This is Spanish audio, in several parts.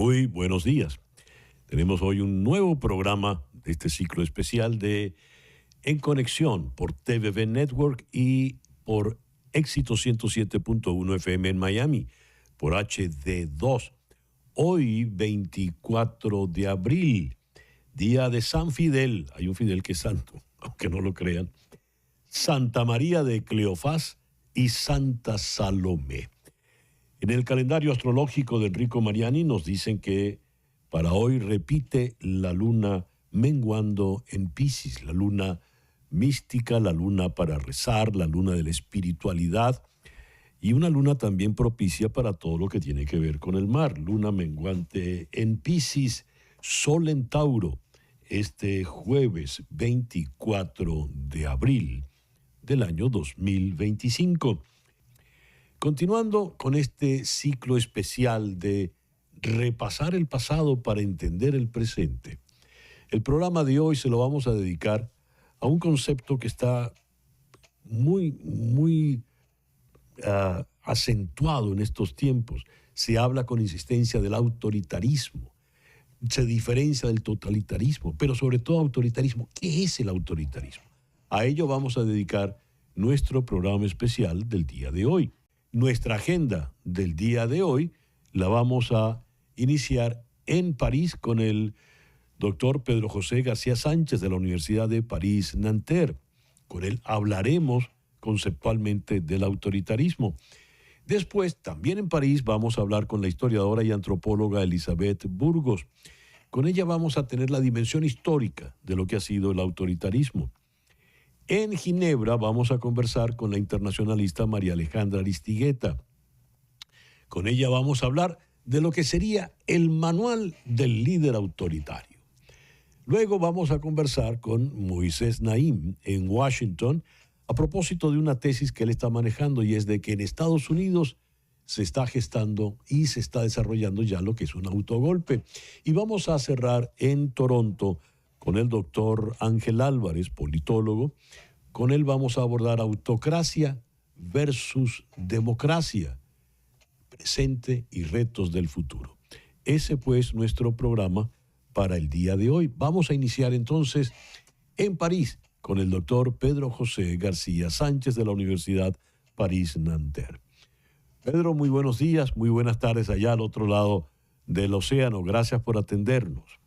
Muy buenos días. Tenemos hoy un nuevo programa de este ciclo especial de En Conexión por TVV Network y por Éxito 107.1 FM en Miami, por HD2. Hoy, 24 de abril, día de San Fidel. Hay un Fidel que es santo, aunque no lo crean. Santa María de Cleofás y Santa Salomé. En el calendario astrológico de Enrico Mariani nos dicen que para hoy repite la luna menguando en Piscis, la luna mística, la luna para rezar, la luna de la espiritualidad y una luna también propicia para todo lo que tiene que ver con el mar. Luna menguante en Piscis, Sol en Tauro, este jueves 24 de abril del año 2025. Continuando con este ciclo especial de repasar el pasado para entender el presente, el programa de hoy se lo vamos a dedicar a un concepto que está muy acentuado en estos tiempos. Se habla con insistencia del autoritarismo, se diferencia del totalitarismo, pero sobre todo autoritarismo. ¿Qué es el autoritarismo? A ello vamos a dedicar nuestro programa especial del día de hoy. Nuestra agenda del día de hoy la vamos a iniciar en París con el doctor Pedro José García Sánchez de la Universidad de París-Nanterre. Con él hablaremos conceptualmente del autoritarismo. Después, también en París, vamos a hablar con la historiadora y antropóloga Elizabeth Burgos. Con ella vamos a tener la dimensión histórica de lo que ha sido el autoritarismo. En Ginebra vamos a conversar con la internacionalista María Alejandra Aristigueta. Con ella vamos a hablar de lo que sería el manual del líder autoritario. Luego vamos a conversar con Moisés Naim en Washington a propósito de una tesis que él está manejando, y es de que en Estados Unidos se está gestando y se está desarrollando ya lo que es un autogolpe. Y vamos a cerrar en Toronto con el doctor Ángel Álvarez, politólogo. Con él vamos a abordar autocracia versus democracia, presente y retos del futuro. Ese pues nuestro programa para el día de hoy. Vamos a iniciar entonces en París con el doctor Pedro José García Sánchez de la Universidad París-Nanterre. Pedro, muy buenos días, muy buenas tardes allá al otro lado del océano. Gracias por atendernos.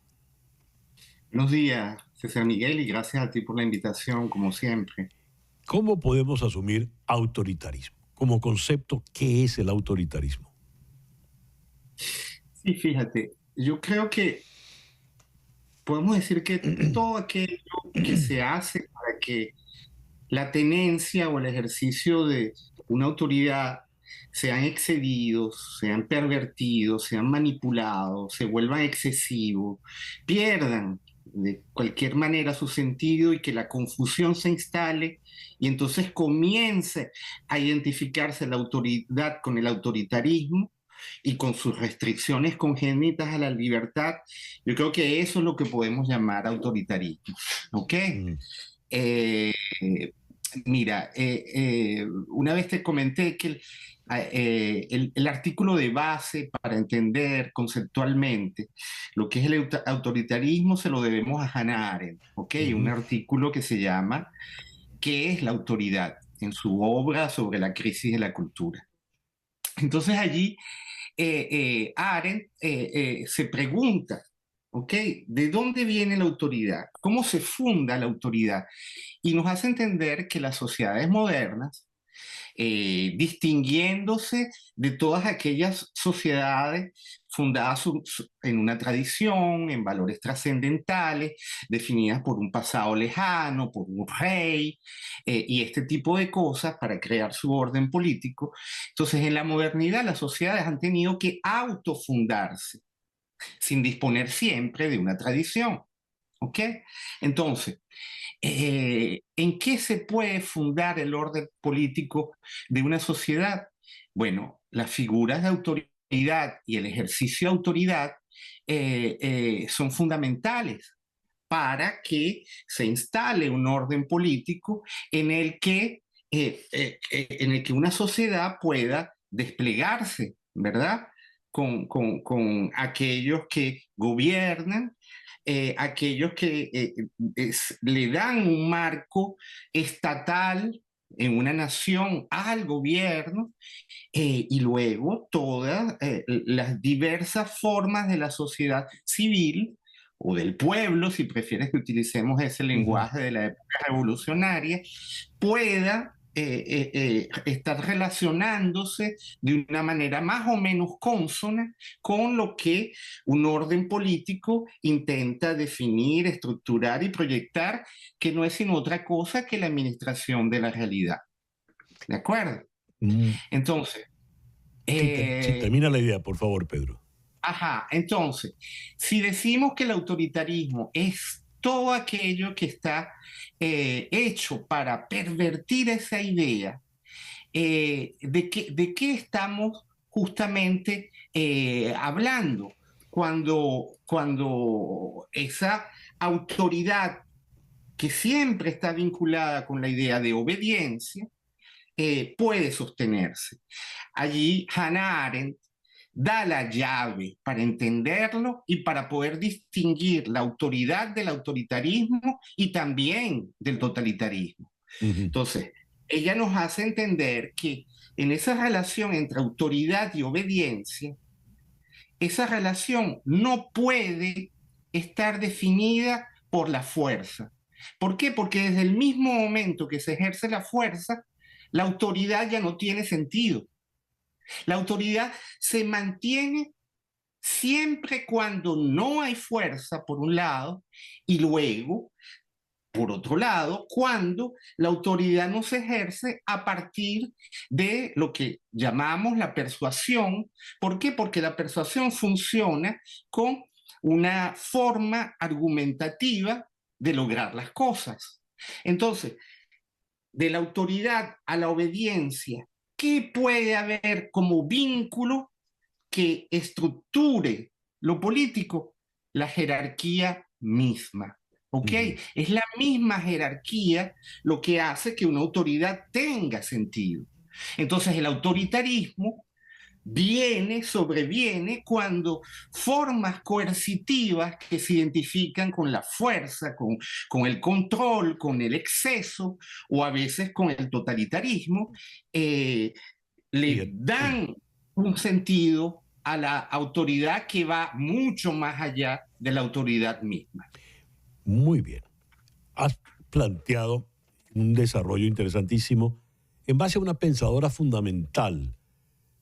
Buenos días, César Miguel, y gracias a ti por la invitación, como siempre. ¿Cómo podemos asumir autoritarismo? Como concepto, ¿qué es el autoritarismo? Sí, fíjate, yo creo que podemos decir que todo aquello que se hace para que la tenencia o el ejercicio de una autoridad sean excedidos, sean pervertidos, sean manipulados, se vuelvan excesivos, pierdan de cualquier manera su sentido y que la confusión se instale y entonces comience a identificarse la autoridad con el autoritarismo y con sus restricciones congénitas a la libertad. Yo creo que eso es lo que podemos llamar autoritarismo. ¿Ok? Eh, Mira, una vez te comenté que el artículo de base para entender conceptualmente lo que es el autoritarismo se lo debemos a Hannah Arendt, ¿ok? Un artículo que se llama ¿Qué es la autoridad? En su obra sobre la crisis de la cultura. Entonces allí Arendt se pregunta, ¿ok? ¿De dónde viene la autoridad? ¿Cómo se funda la autoridad? Y nos hace entender que las sociedades modernas, distinguiéndose de todas aquellas sociedades fundadas en una tradición, en valores trascendentales, definidas por un pasado lejano, por un rey, y este tipo de cosas para crear su orden político. Entonces, en la modernidad, las sociedades han tenido que autofundarse, sin disponer siempre de una tradición. ¿Ok? Entonces, ¿en qué se puede fundar el orden político de una sociedad? Bueno, las figuras de autoridad y el ejercicio de autoridad son fundamentales para que se instale un orden político en el que una sociedad pueda desplegarse, ¿verdad? con aquellos que gobiernan, aquellos que le dan un marco estatal en una nación al gobierno, y luego todas las diversas formas de la sociedad civil o del pueblo, si prefieres que utilicemos ese lenguaje de la época revolucionaria, pueda estar relacionándose de una manera más o menos consona con lo que un orden político intenta definir, estructurar y proyectar, que no es sino otra cosa que la administración de la realidad. ¿De acuerdo? Entonces, sí, termina la idea, por favor, Pedro. Entonces, si decimos que el autoritarismo es todo aquello que está hecho para pervertir esa idea, ¿de qué estamos justamente hablando? Cuando esa autoridad que siempre está vinculada con la idea de obediencia, puede sostenerse. Allí Hannah Arendt da la llave para entenderlo y para poder distinguir la autoridad del autoritarismo y también del totalitarismo. Entonces, ella nos hace entender que en esa relación entre autoridad y obediencia, esa relación no puede estar definida por la fuerza. ¿Por qué? Porque desde el mismo momento que se ejerce la fuerza, la autoridad ya no tiene sentido. La autoridad se mantiene siempre cuando no hay fuerza, por un lado, y luego, por otro lado, cuando la autoridad no se ejerce a partir de lo que llamamos la persuasión. ¿Por qué? Porque la persuasión funciona con una forma argumentativa de lograr las cosas. Entonces, de la autoridad a la obediencia, ¿qué puede haber como vínculo que estructure lo político? La jerarquía misma. ¿Ok? Es la misma jerarquía lo que hace que una autoridad tenga sentido. Entonces, el autoritarismo sobreviene cuando formas coercitivas que se identifican con la fuerza, con el control, con el exceso o a veces con el totalitarismo, le dan un sentido a la autoridad que va mucho más allá de la autoridad misma. Muy bien. Has planteado un desarrollo interesantísimo en base a una pensadora fundamental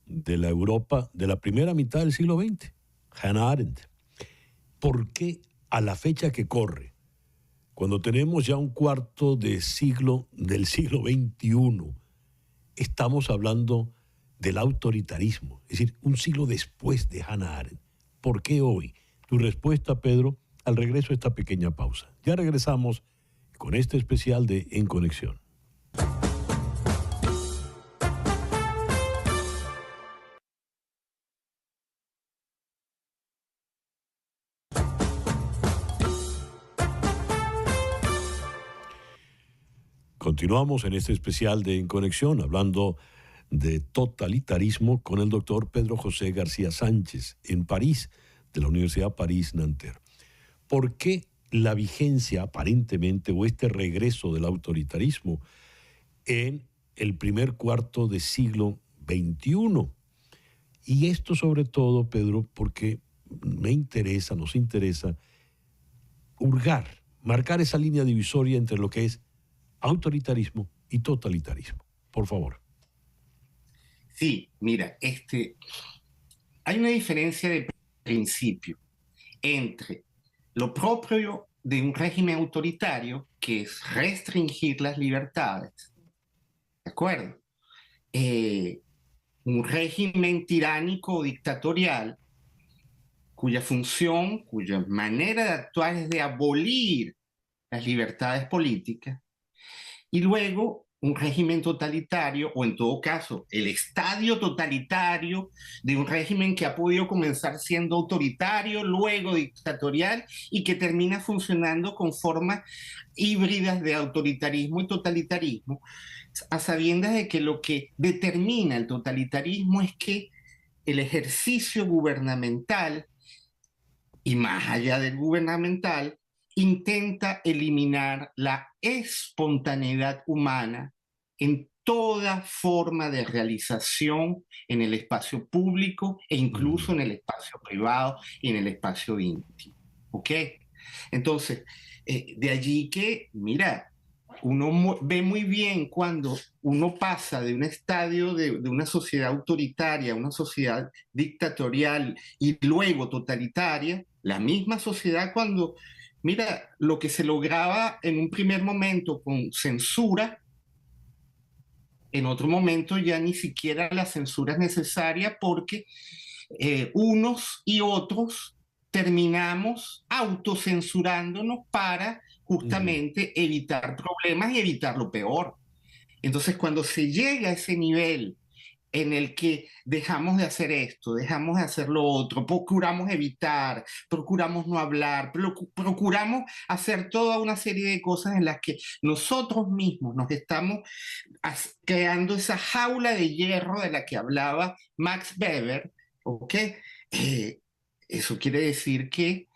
de la Europa de la primera mitad del siglo XX, Hannah Arendt. ¿Por qué a la fecha que corre, cuando tenemos ya un cuarto de siglo del siglo XXI, estamos hablando del autoritarismo? Es decir, un siglo después de Hannah Arendt. ¿Por qué hoy? Tu respuesta, Pedro, al regreso de esta pequeña pausa. Ya regresamos con este especial de En Conexión. Continuamos en este especial de En Conexión, hablando de totalitarismo con el doctor Pedro José García Sánchez, en París, de la Universidad París-Nanterre. ¿Por qué la vigencia aparentemente o este regreso del autoritarismo en el primer cuarto de siglo XXI? Y esto sobre todo, Pedro, porque nos interesa hurgar, marcar esa línea divisoria entre lo que es autoritarismo y totalitarismo. Por favor. Sí, mira, hay una diferencia de principio entre lo propio de un régimen autoritario, que es restringir las libertades, ¿de acuerdo? Un régimen tiránico o dictatorial cuya función, cuya manera de actuar es de abolir las libertades políticas, y luego un régimen totalitario, o en todo caso, el estadio totalitario de un régimen que ha podido comenzar siendo autoritario, luego dictatorial, y que termina funcionando con formas híbridas de autoritarismo y totalitarismo, a sabiendas de que lo que determina el totalitarismo es que el ejercicio gubernamental, y más allá del gubernamental, intenta eliminar la espontaneidad humana en toda forma de realización en el espacio público e incluso en el espacio privado y en el espacio íntimo. ¿Ok? Entonces, de allí que, mira, uno ve muy bien cuando uno pasa de un estadio de una sociedad autoritaria a una sociedad dictatorial y luego totalitaria, la misma sociedad cuando, mira, lo que se lograba en un primer momento con censura, en otro momento ya ni siquiera la censura es necesaria porque unos y otros terminamos autocensurándonos para justamente evitar problemas y evitar lo peor. Entonces, cuando se llega a ese nivel en el que dejamos de hacer esto, dejamos de hacer lo otro, procuramos evitar, procuramos no hablar, procuramos hacer toda una serie de cosas en las que nosotros mismos nos estamos creando esa jaula de hierro de la que hablaba Max Weber, ¿ok? Eh, Eso quiere decir que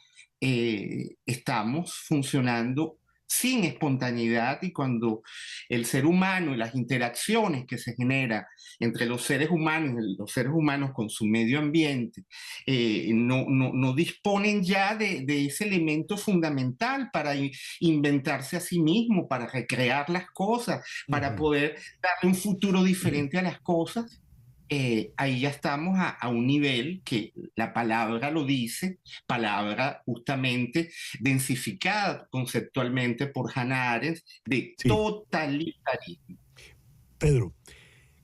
estamos funcionando sin espontaneidad y cuando el ser humano y las interacciones que se generan entre los seres humanos y los seres humanos con su medio ambiente no disponen ya de ese elemento fundamental para inventarse a sí mismo, para recrear las cosas, para poder darle un futuro diferente a las cosas. Ahí ya estamos a un nivel que la palabra lo dice, palabra justamente densificada conceptualmente por Hannah Arendt, de Sí. totalitarismo. Pedro,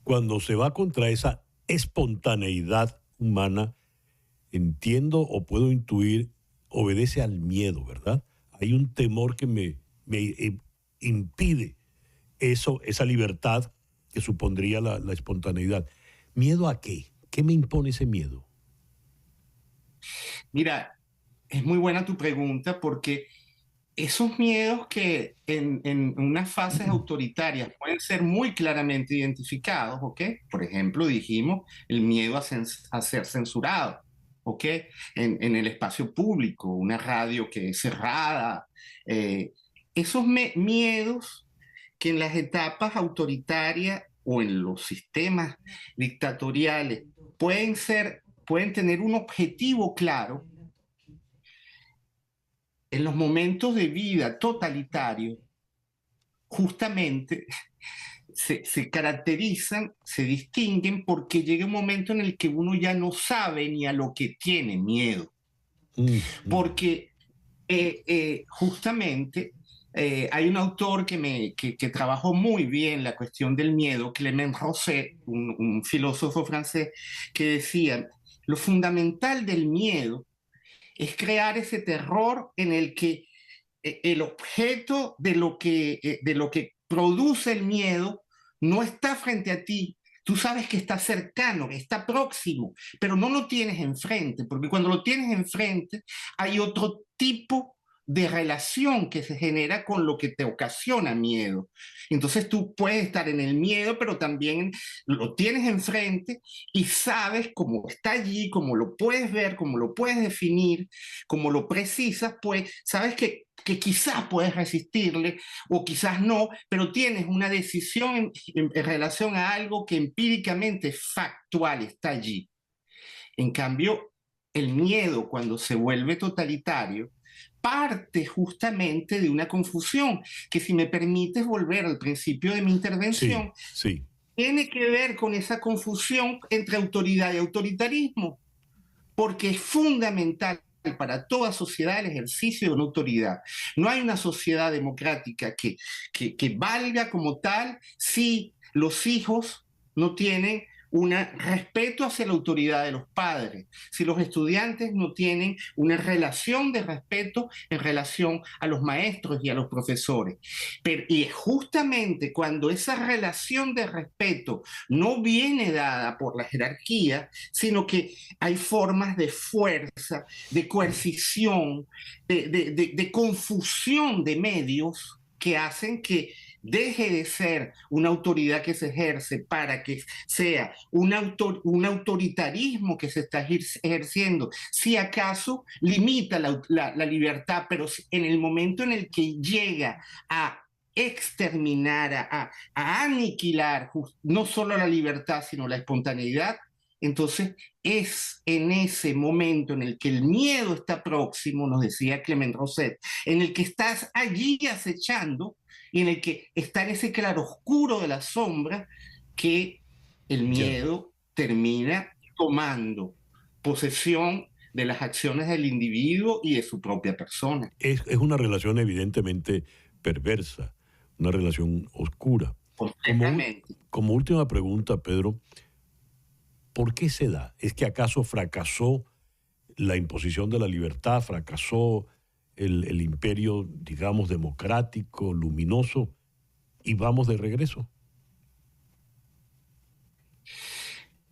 cuando se va contra esa espontaneidad humana, entiendo o puedo intuir, obedece al miedo, ¿verdad? Hay un temor que me impide eso, esa libertad que supondría la espontaneidad. ¿Miedo a qué? ¿Qué me impone ese miedo? Mira, es muy buena tu pregunta porque esos miedos que en unas fases autoritarias pueden ser muy claramente identificados, ¿ok? Por ejemplo, dijimos el miedo a ser censurado, ¿ok? En el espacio público, una radio que es cerrada. Esos miedos que en las etapas autoritarias o en los sistemas dictatoriales pueden tener un objetivo claro, en los momentos de vida totalitarios, justamente se caracterizan, se distinguen porque llega un momento en el que uno ya no sabe ni a lo que tiene miedo. Porque justamente hay un autor que trabajó muy bien la cuestión del miedo, Clément Rosset, un filósofo francés, que decía, lo fundamental del miedo es crear ese terror en el que el objeto de lo que produce el miedo no está frente a ti. Tú sabes que está cercano, que está próximo, pero no lo tienes enfrente, porque cuando lo tienes enfrente hay otro tipo de relación que se genera con lo que te ocasiona miedo. Entonces tú puedes estar en el miedo, pero también lo tienes enfrente y sabes cómo está allí, cómo lo puedes ver, cómo lo puedes definir, cómo lo precisas, pues sabes que quizás puedes resistirle o quizás no, pero tienes una decisión en relación a algo que empíricamente factual está allí. En cambio, el miedo cuando se vuelve totalitario parte justamente de una confusión que, si me permites volver al principio de mi intervención, Sí. tiene que ver con esa confusión entre autoridad y autoritarismo, porque es fundamental para toda sociedad el ejercicio de una autoridad. No hay una sociedad democrática que valga como tal si los hijos no tienen un respeto hacia la autoridad de los padres, si los estudiantes no tienen una relación de respeto en relación a los maestros y a los profesores. Y es justamente cuando esa relación de respeto no viene dada por la jerarquía, sino que hay formas de fuerza, de coercición, de confusión de medios que hacen que deje de ser una autoridad que se ejerce para que sea un autoritarismo que se está ejerciendo. Si acaso limita la libertad, pero en el momento en el que llega a exterminar, a aniquilar no solo la libertad, sino la espontaneidad, entonces es en ese momento en el que el miedo está próximo, nos decía Clement Rosset, en el que estás allí acechando y en el que está en ese claroscuro de la sombra, que el miedo termina tomando posesión de las acciones del individuo y de su propia persona. Es una relación evidentemente perversa, una relación oscura. Como última pregunta, Pedro, ¿por qué se da? ¿Es que acaso fracasó la imposición de la libertad, fracasó el imperio, digamos, democrático, luminoso, y vamos de regreso?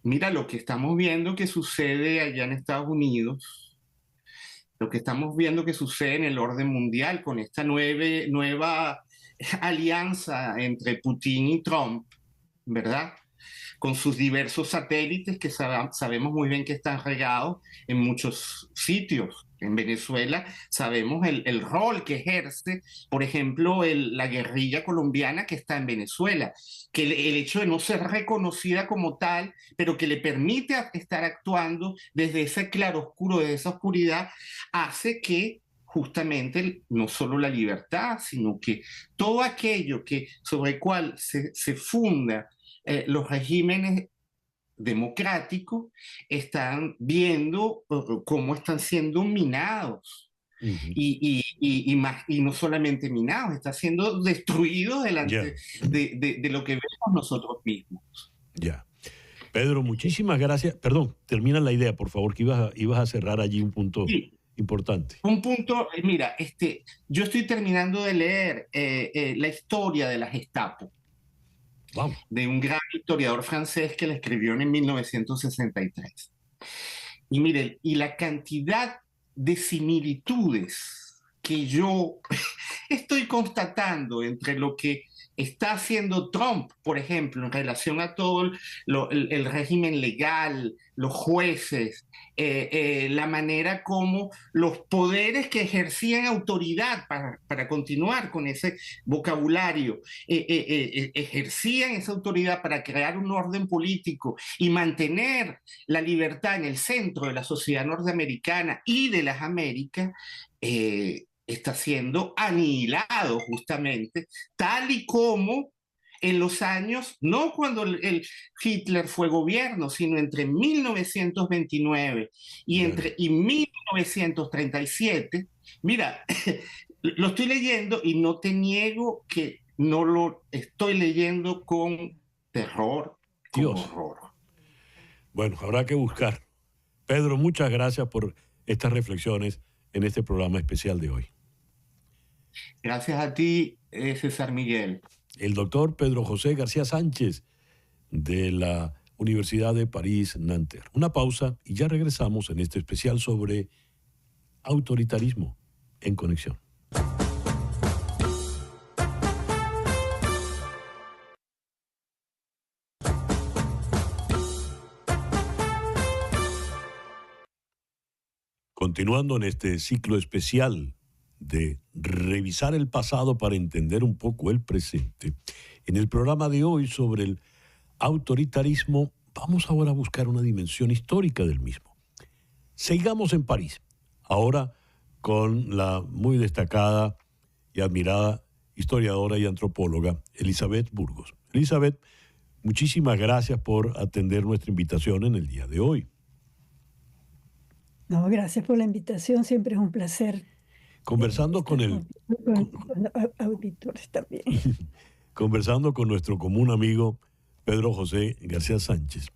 Mira, lo que estamos viendo que sucede allá en Estados Unidos, lo que estamos viendo que sucede en el orden mundial con esta nueva alianza entre Putin y Trump, ¿verdad? Con sus diversos satélites que sabemos muy bien que están regados en muchos sitios. En Venezuela sabemos el rol que ejerce, por ejemplo, la guerrilla colombiana que está en Venezuela, que el hecho de no ser reconocida como tal, pero que le permite estar actuando desde ese claroscuro, desde esa oscuridad, hace que justamente no solo la libertad, sino que todo aquello sobre el cual se funda los regímenes democráticos están viendo cómo están siendo minados. Y no solamente minados, están siendo destruidos delante de lo que vemos nosotros mismos. Ya. Pedro, muchísimas gracias. Perdón, termina la idea, por favor, que ibas a cerrar allí un punto importante. Un punto, mira, yo estoy terminando de leer la historia de la Gestapo. Vamos. De un gran historiador francés que la escribió en 1963. Y miren, y la cantidad de similitudes que yo estoy constatando entre lo que está haciendo Trump, por ejemplo, en relación a todo el régimen legal, los jueces, la manera como los poderes que ejercían autoridad para continuar con ese vocabulario, ejercían esa autoridad para crear un orden político y mantener la libertad en el centro de la sociedad norteamericana y de las Américas, está siendo anihilado justamente, tal y como en los años, no cuando el Hitler fue gobierno, sino entre 1929 y 1937. Mira, lo estoy leyendo y no te niego que no lo estoy leyendo con terror, con horror. Bueno, habrá que buscar. Pedro, muchas gracias por estas reflexiones en este programa especial de hoy. Gracias a ti, César Miguel. El doctor Pedro José García Sánchez, de la Universidad de París-Nanterre. Una pausa y ya regresamos en este especial sobre autoritarismo en Conexión. Continuando en este ciclo especial de revisar el pasado para entender un poco el presente, en el programa de hoy sobre el autoritarismo, vamos ahora a buscar una dimensión histórica del mismo. Sigamos en París, ahora con la muy destacada y admirada historiadora y antropóloga Elizabeth Burgos. Elizabeth, muchísimas gracias por atender nuestra invitación en el día de hoy. No, gracias por la invitación, siempre es un placer. Conversando con auditores también. Conversando con nuestro común amigo Pedro José García Sánchez.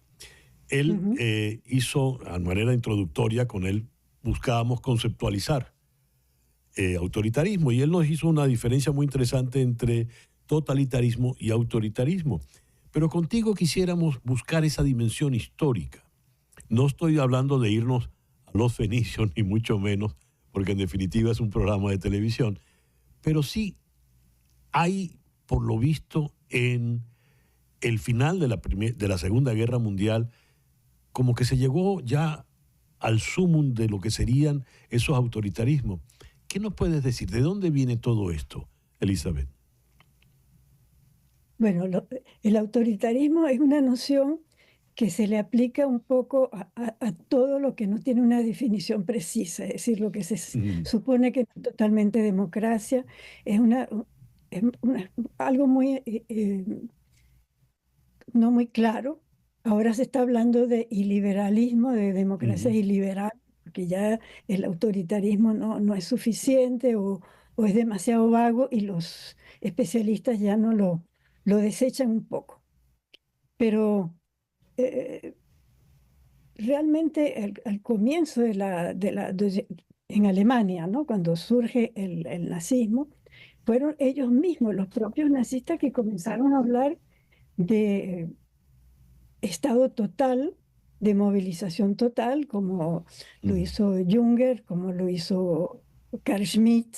Él hizo, a manera introductoria, con él buscábamos conceptualizar autoritarismo, y él nos hizo una diferencia muy interesante entre totalitarismo y autoritarismo. Pero contigo quisiéramos buscar esa dimensión histórica. No estoy hablando de irnos a los fenicios, ni mucho menos, porque en definitiva es un programa de televisión, pero sí hay, por lo visto, en el final de la Segunda Guerra Mundial, como que se llegó ya al sumum de lo que serían esos autoritarismos. ¿Qué nos puedes decir? ¿De dónde viene todo esto, Elizabeth? Bueno, el autoritarismo es una noción que se le aplica un poco a todo lo que no tiene una definición precisa, es decir, lo que se supone que es totalmente democracia, es algo muy, no muy claro. Ahora se está hablando de iliberalismo, de democracia iliberal, porque ya el autoritarismo no es suficiente o es demasiado vago y los especialistas ya no lo desechan un poco. Pero realmente al comienzo en Alemania, ¿no? Cuando surge el nazismo, fueron ellos mismos, los propios nazistas, que comenzaron a hablar de estado total, de movilización total, como lo hizo Junger, como lo hizo Carl Schmitt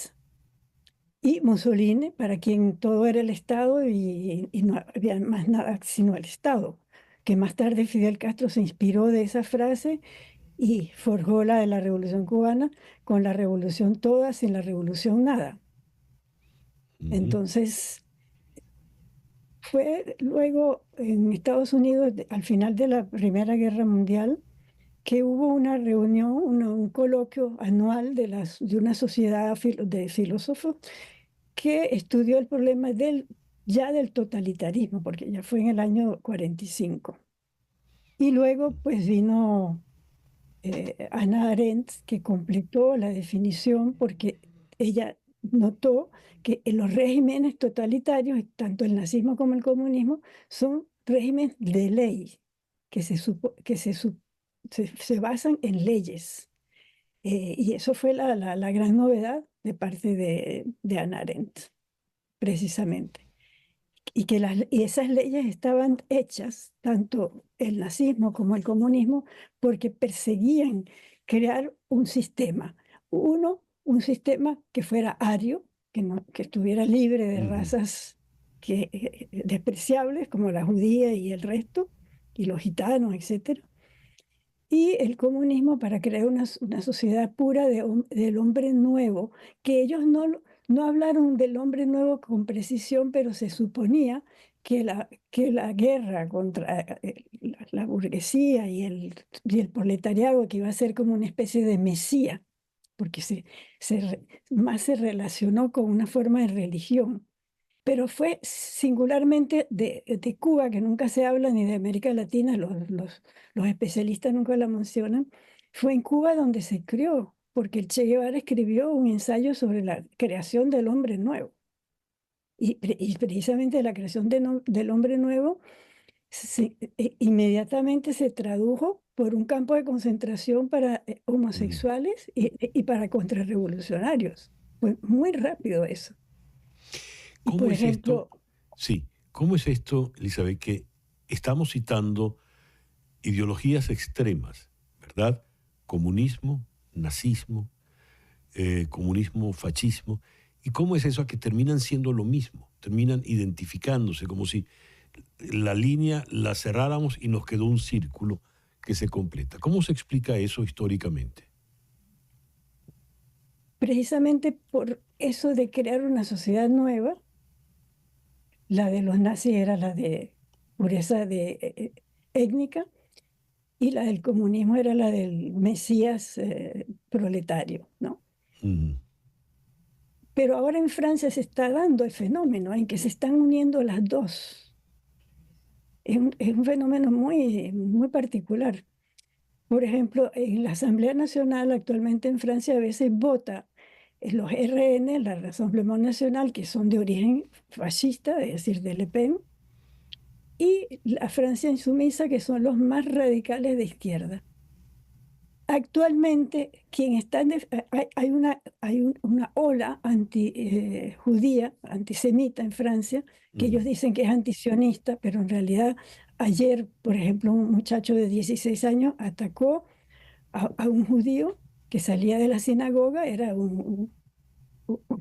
y Mussolini, para quien todo era el Estado y no había más nada sino el Estado, que más tarde Fidel Castro se inspiró de esa frase y forjó la de la Revolución Cubana, con la revolución toda, sin la revolución nada. Entonces, fue luego en Estados Unidos, al final de la Primera Guerra Mundial, que hubo una reunión, un coloquio anual de una sociedad de filósofos que estudió el problema ya del totalitarismo, porque ya fue en el año 45. Y luego pues vino Hannah Arendt, que completó la definición porque ella notó que en los regímenes totalitarios, tanto el nazismo como el comunismo, son regímenes de ley, que se basan en leyes. Y eso fue la gran novedad de parte de Hannah Arendt, precisamente. Y esas leyes estaban hechas, tanto el nazismo como el comunismo, porque perseguían crear un sistema. Un sistema que fuera ario, que estuviera libre de razas despreciables, como la judía y el resto, y los gitanos, etc. Y el comunismo para crear una sociedad pura del hombre nuevo, que ellos no hablaron del hombre nuevo con precisión, pero se suponía que la guerra contra la burguesía y el proletariado, que iba a ser como una especie de mesía, porque más se relacionó con una forma de religión. Pero fue singularmente de Cuba, que nunca se habla, ni de América Latina, los especialistas nunca la mencionan. Fue en Cuba donde se creó, porque el Che Guevara escribió un ensayo sobre la creación del hombre nuevo. Y precisamente la creación del hombre nuevo inmediatamente se tradujo por un campo de concentración para homosexuales y para contrarrevolucionarios. Fue muy rápido eso. Y ¿Cómo por es esto? ejemplo, Sí, ¿cómo es esto, Elizabeth, que estamos citando ideologías extremas, ¿verdad? Comunismo, nazismo, comunismo, fascismo. ¿Y cómo es eso a que terminan siendo lo mismo? Terminan identificándose como si la línea la cerráramos y nos quedó un círculo que se completa. ¿Cómo se explica eso históricamente? precisamente por eso de crear una sociedad nueva, la de los nazis era la de pureza étnica y la del comunismo era la del Mesías proletario, ¿no? Pero ahora en Francia se está dando el fenómeno en que se están uniendo las dos. Es un fenómeno muy, muy particular. Por ejemplo, en la Asamblea Nacional actualmente en Francia a veces vota los RN, la Rassemblement National, que son de origen fascista, es decir, de Le Pen, y la Francia Insumisa, que son los más radicales de izquierda. Actualmente, hay una ola anti-judía, antisemita en Francia, que ellos dicen que es antisionista, pero en realidad ayer, por ejemplo, un muchacho de 16 años atacó a un judío que salía de la sinagoga, era un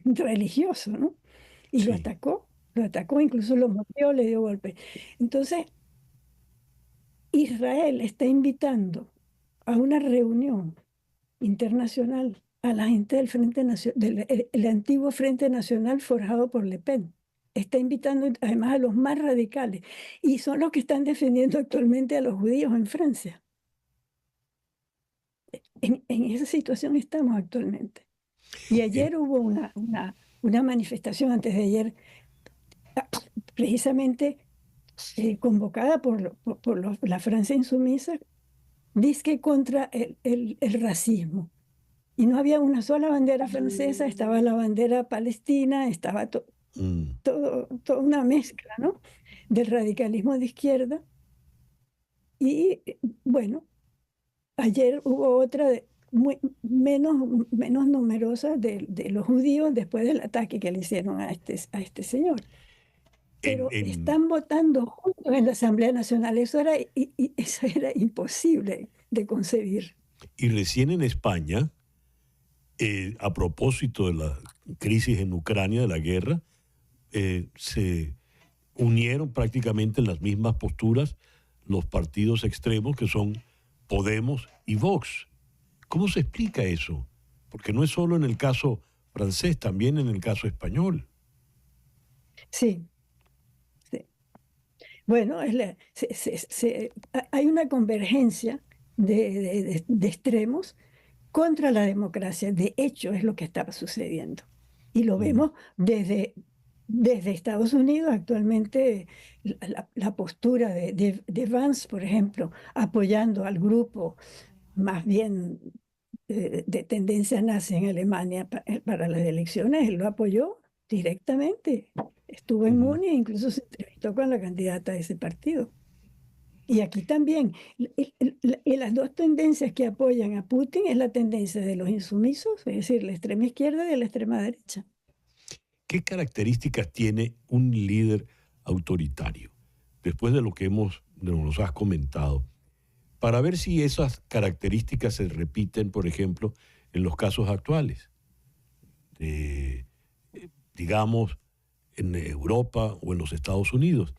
religioso, ¿no? Y lo Sí. atacó lo atacó, incluso lo mordió, le dio golpe. Entonces, Israel está invitando a una reunión internacional a la gente del Frente Nacional, el antiguo Frente Nacional forjado por Le Pen. Está invitando además a los más radicales y son los que están defendiendo actualmente a los judíos en Francia. En esa situación estamos actualmente. Y ayer hubo una manifestación, antes de ayer, precisamente convocada por la Francia insumisa, dizque contra el racismo. Y no había una sola bandera francesa, estaba la bandera palestina, estaba toda una mezcla, ¿no?, del radicalismo de izquierda. Y bueno, ayer hubo otra menos numerosa de los judíos después del ataque que le hicieron a este señor. Pero están votando juntos en la Asamblea Nacional. Eso era imposible de concebir. Y recién en España, a propósito de la crisis en Ucrania, de la guerra, se unieron prácticamente en las mismas posturas los partidos extremos que son Podemos y Vox. ¿Cómo se explica eso? Porque no es solo en el caso francés, también en el caso español. Sí. Bueno, hay una convergencia de extremos contra la democracia. De hecho, es lo que estaba sucediendo. Y lo vemos desde Estados Unidos. Actualmente la postura de Vance, por ejemplo, apoyando al grupo más bien de tendencia nazi en Alemania para las elecciones, él lo apoyó directamente. Estuvo en Múnich, incluso se entrevistó con la candidata de ese partido. Y aquí también, las dos tendencias que apoyan a Putin es la tendencia de los insumisos, es decir, la extrema izquierda y la extrema derecha. ¿Qué características tiene un líder autoritario? Después de lo que nos has comentado, para ver si esas características se repiten, por ejemplo, en los casos actuales, digamos, en Europa o en los Estados Unidos.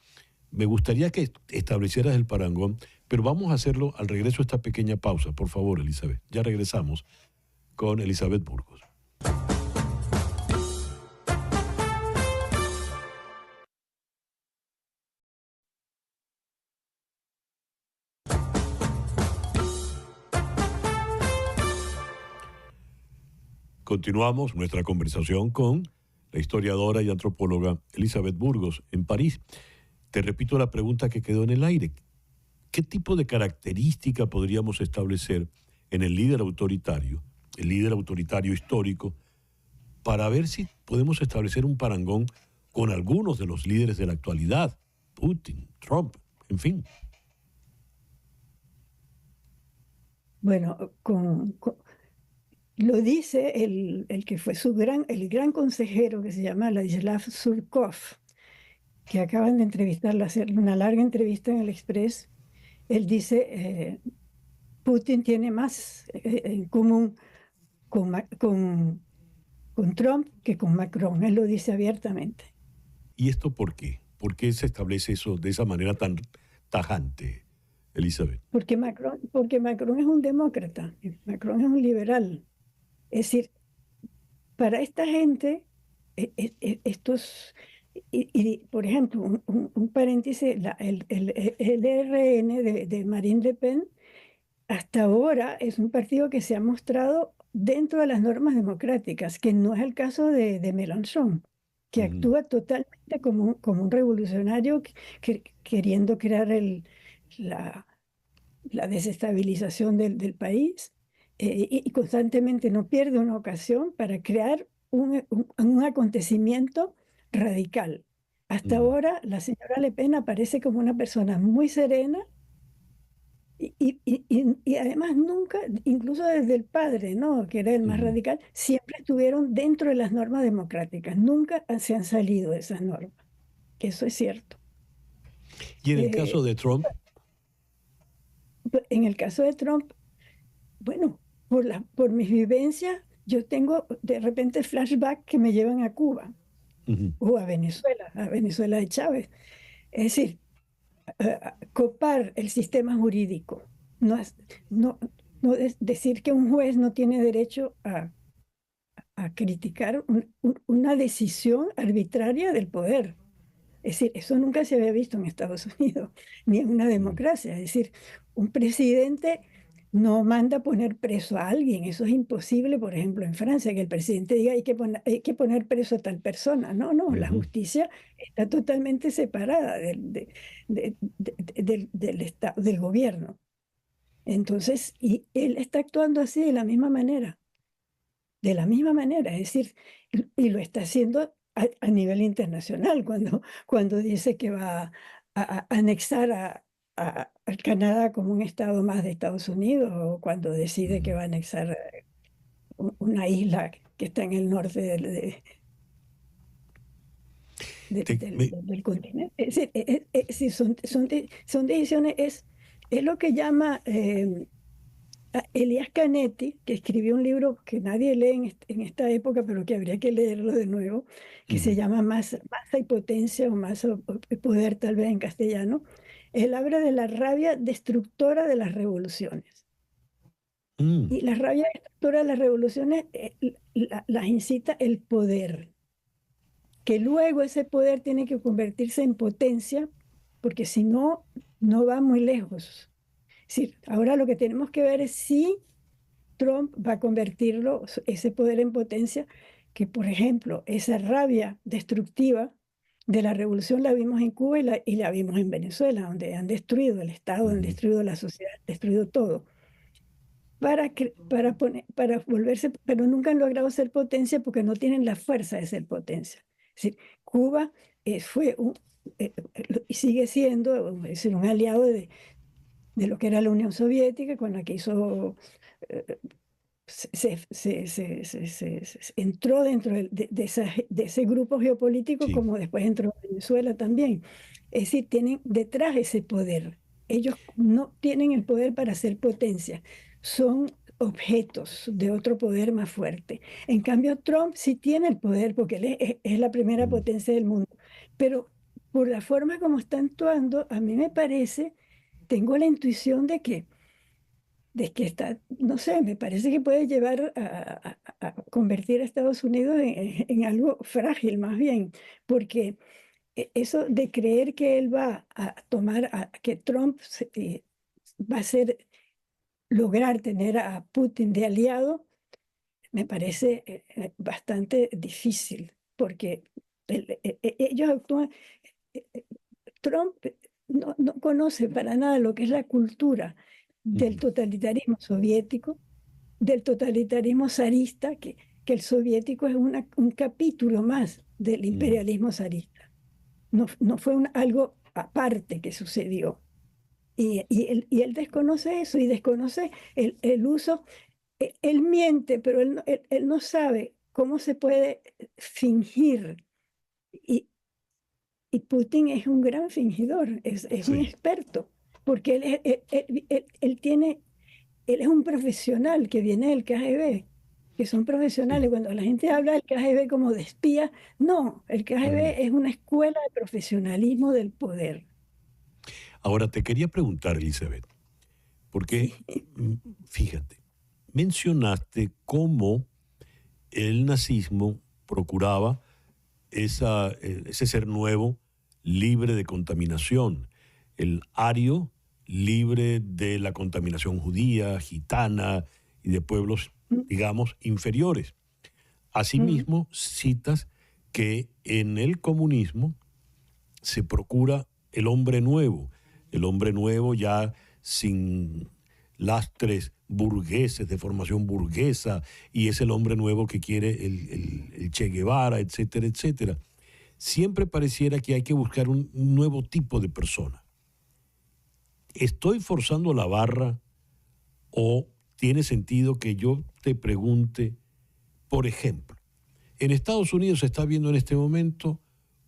Me gustaría que establecieras el parangón, pero vamos a hacerlo al regreso de esta pequeña pausa, por favor, Elizabeth. Ya regresamos con Elizabeth Burgos. Continuamos nuestra conversación con la historiadora y antropóloga Elizabeth Burgos en París. Te repito la pregunta que quedó en el aire. ¿Qué tipo de característica podríamos establecer en el líder autoritario histórico, para ver si podemos establecer un parangón con algunos de los líderes de la actualidad? Putin, Trump, en fin. Bueno, lo dice el que fue el gran consejero, que se llama Ladislav Surkov, que acaban de entrevistarlo, hacer una larga entrevista en el Express. Él dice, Putin tiene más en común con Trump que con Macron. Él lo dice abiertamente. ¿Y esto por qué? ¿Por qué se establece eso de esa manera tan tajante, Elizabeth? Porque Macron es un demócrata, Macron es un liberal. Es decir, para esta gente, estos... Y, por ejemplo, un paréntesis, el RN de Marine Le Pen hasta ahora es un partido que se ha mostrado dentro de las normas democráticas, que no es el caso de Mélenchon, que actúa totalmente como un revolucionario queriendo crear la desestabilización del país, y constantemente no pierde una ocasión para crear un acontecimiento radical. Hasta ahora la señora Le Pen aparece como una persona muy serena y además nunca, incluso desde el padre, ¿no?, que era el más radical, siempre estuvieron dentro de las normas democráticas, nunca se han salido de esas normas. Eso es cierto. ¿Y en el caso de Trump? En el caso de Trump, bueno, por mis vivencias, yo tengo de repente flashbacks que me llevan a Cuba. Ujú. o a Venezuela de Chávez. Es decir, copar el sistema jurídico, no, no, no decir que un juez no tiene derecho a criticar una decisión arbitraria del poder. Es decir, eso nunca se había visto en Estados Unidos, ni en una democracia. Es decir, un presidente no manda poner preso a alguien. Eso es imposible, por ejemplo, en Francia, que el presidente diga hay que poner preso a tal persona. No, no, la justicia está totalmente separada del Estado, del gobierno. Entonces, y él está actuando así de la misma manera. De la misma manera, es decir, y lo está haciendo a nivel internacional, cuando dice que va a anexar al Canadá como un estado más de Estados Unidos, o cuando decide que va a anexar una isla que está en el norte del continente. Es decir, son decisiones, es lo que llama Elias Canetti, que escribió un libro que nadie lee en esta época, pero que habría que leerlo de nuevo, que se llama Masa y Potencia, o Masa y Poder, tal vez en castellano. Él habla de la rabia destructora de las revoluciones. Y la rabia destructora de las revoluciones las incita el poder, que luego ese poder tiene que convertirse en potencia, porque si no, no va muy lejos. Es decir, ahora lo que tenemos que ver es si Trump va a convertirlo, ese poder, en potencia, que por ejemplo, esa rabia destructiva de la revolución la vimos en Cuba y la vimos en Venezuela, donde han destruido el Estado, han destruido la sociedad, han destruido todo. Para volverse, pero nunca han logrado ser potencia porque no tienen la fuerza de ser potencia. Es decir, Cuba fue y sigue siendo, es decir, un aliado de lo que era la Unión Soviética, con la que hizo entró dentro de ese grupo geopolítico, Sí. como después entró Venezuela también. Es decir, tienen detrás ese poder. Ellos no tienen el poder para ser potencia, son objetos de otro poder más fuerte. En cambio, Trump sí tiene el poder porque él es la primera potencia del mundo, pero por la forma como está actuando, a mí me parece, tengo la intuición de que está, no sé, me parece que puede llevar a convertir a Estados Unidos en algo frágil más bien, porque eso de creer que él va a tomar, que Trump va a lograr tener a Putin de aliado, me parece bastante difícil, porque ellos actúan, Trump no conoce para nada lo que es la cultura del totalitarismo soviético, del totalitarismo zarista, que el soviético es un capítulo más del imperialismo zarista. No fue algo aparte que sucedió. Y él desconoce eso, y desconoce el uso. Él miente, pero él no sabe cómo se puede fingir. Y Putin es un gran fingidor, es un Sí. experto, porque él es un profesional que viene del KGB, que son profesionales. Cuando la gente habla del KGB como de espía, no, el KGB es una escuela de profesionalismo del poder. Ahora te quería preguntar, Elizabeth, porque fíjate, mencionaste cómo el nazismo procuraba ese ser nuevo libre de contaminación, el ario libre de la contaminación judía, gitana y de pueblos, digamos, inferiores. Asimismo, citas que en el comunismo se procura el hombre nuevo ya sin lastres burgueses, de formación burguesa, y es el hombre nuevo que quiere el Che Guevara, etcétera, etcétera. Siempre pareciera que hay que buscar un nuevo tipo de persona. ¿Estoy forzando la barra o tiene sentido que yo te pregunte, por ejemplo, en Estados Unidos se está viendo en este momento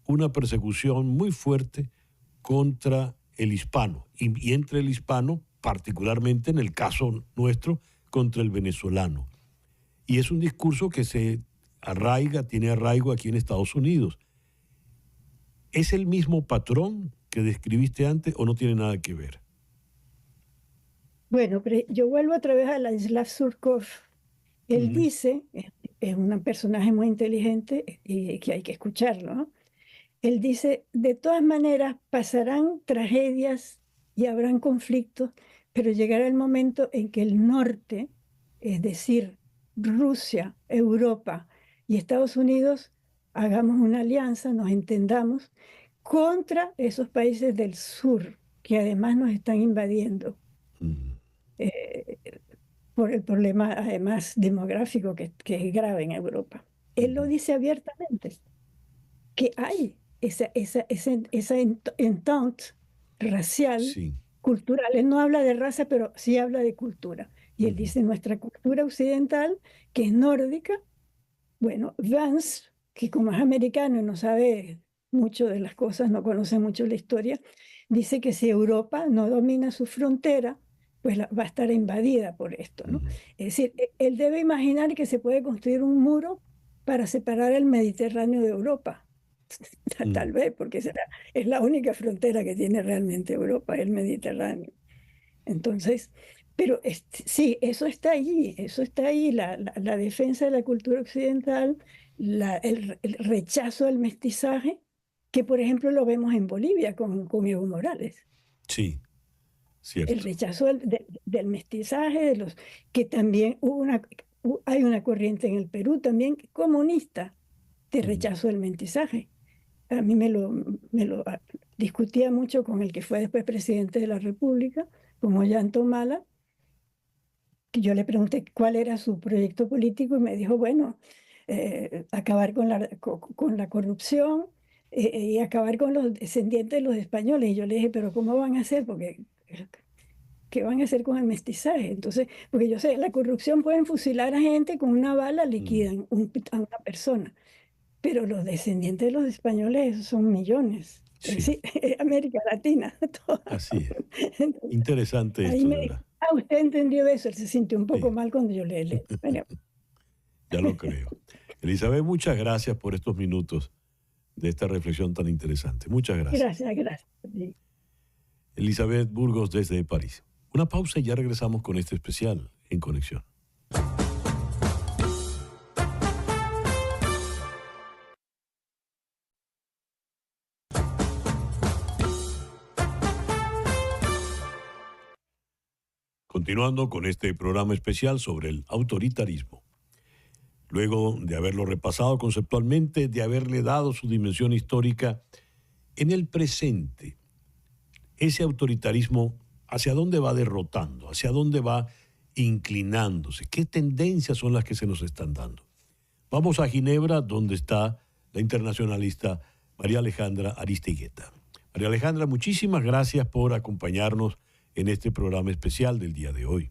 una persecución muy fuerte contra el hispano y entre el hispano, particularmente en el caso nuestro, contra el venezolano. Y es un discurso que tiene arraigo aquí en Estados Unidos. ¿Es el mismo patrón que describiste antes o no tiene nada que ver? Bueno, pero yo vuelvo otra vez a Ladislav Surkov. Él dice, es un personaje muy inteligente y que hay que escucharlo, ¿no? Él dice, de todas maneras pasarán tragedias y habrán conflictos, pero llegará el momento en que el norte, es decir, Rusia, Europa y Estados Unidos, hagamos una alianza, nos entendamos contra esos países del sur que además nos están invadiendo. Eh, por el problema además demográfico que es grave en Europa. Él lo dice abiertamente, que hay esa entente racial, Sí. cultural. Él no habla de raza, pero sí habla de cultura. Y él dice, nuestra cultura occidental, que es nórdica, bueno, Vance, que como es americano y no sabe mucho de las cosas, no conoce mucho la historia, dice que si Europa no domina su frontera, pues va a estar invadida por esto, ¿no? Es decir, él debe imaginar que se puede construir un muro para separar el Mediterráneo de Europa. Tal vez, porque es la única frontera que tiene realmente Europa, el Mediterráneo. Entonces, pero sí, eso está ahí, la defensa de la cultura occidental, el rechazo al mestizaje, que por ejemplo lo vemos en Bolivia con Evo Morales. Sí, El cierto. rechazo del mestizaje, que también hay una corriente en el Perú también comunista de rechazo del mestizaje. A mí me lo discutía mucho con el que fue después presidente de la República, con Ollanta Humala, que yo le pregunté cuál era su proyecto político y me dijo, bueno, acabar con la corrupción y acabar con los descendientes de los españoles. Y yo le dije, pero ¿cómo van a hacer? Porque, ¿qué van a hacer con el mestizaje? Entonces, porque yo sé, la corrupción pueden fusilar a gente con una bala, liquidan a una persona, pero los descendientes de los españoles son millones. Sí. Sí, América Latina. Toda. Así es. Entonces, Interesante ahí esto, me de dijo, verdad. usted entendió eso. Él se sintió un poco Sí. mal cuando yo le leí. Bueno, Ya lo creo. Elizabeth, muchas gracias por estos minutos de esta reflexión tan interesante. Muchas gracias. gracias. Sí. Elizabeth Burgos desde París. Una pausa y ya regresamos con este especial en Conexión. Continuando con este programa especial sobre el autoritarismo. Luego de haberlo repasado conceptualmente, de haberle dado su dimensión histórica, en el presente, ese autoritarismo, ¿hacia dónde va derrotando? ¿Hacia dónde va inclinándose? ¿Qué tendencias son las que se nos están dando? Vamos a Ginebra, donde está la internacionalista María Alejandra Aristigueta. María Alejandra, muchísimas gracias por acompañarnos en este programa especial del día de hoy.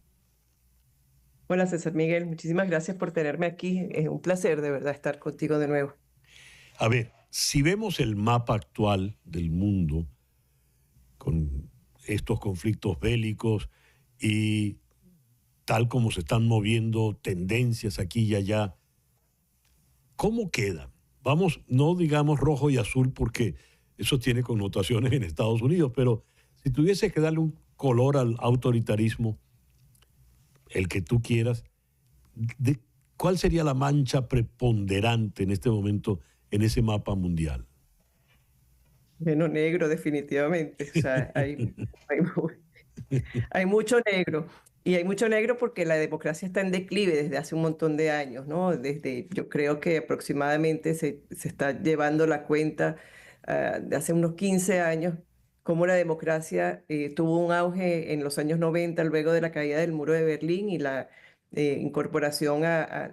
Hola César Miguel, muchísimas gracias por tenerme aquí. Es un placer de verdad estar contigo de nuevo. A ver, si vemos el mapa actual del mundo con estos conflictos bélicos y tal como se están moviendo tendencias aquí y allá, ¿cómo queda? Vamos, no digamos rojo y azul porque eso tiene connotaciones en Estados Unidos, pero si tuviese que darle un color al autoritarismo, el que tú quieras, ¿cuál sería la mancha preponderante en este momento en ese mapa mundial? Bueno, negro definitivamente. O sea, hay mucho negro. Y hay mucho negro porque la democracia está en declive desde hace un montón de años, ¿no? Yo creo que aproximadamente se está llevando la cuenta de hace unos 15 años, cómo la democracia tuvo un auge en los años 90 luego de la caída del muro de Berlín y la incorporación a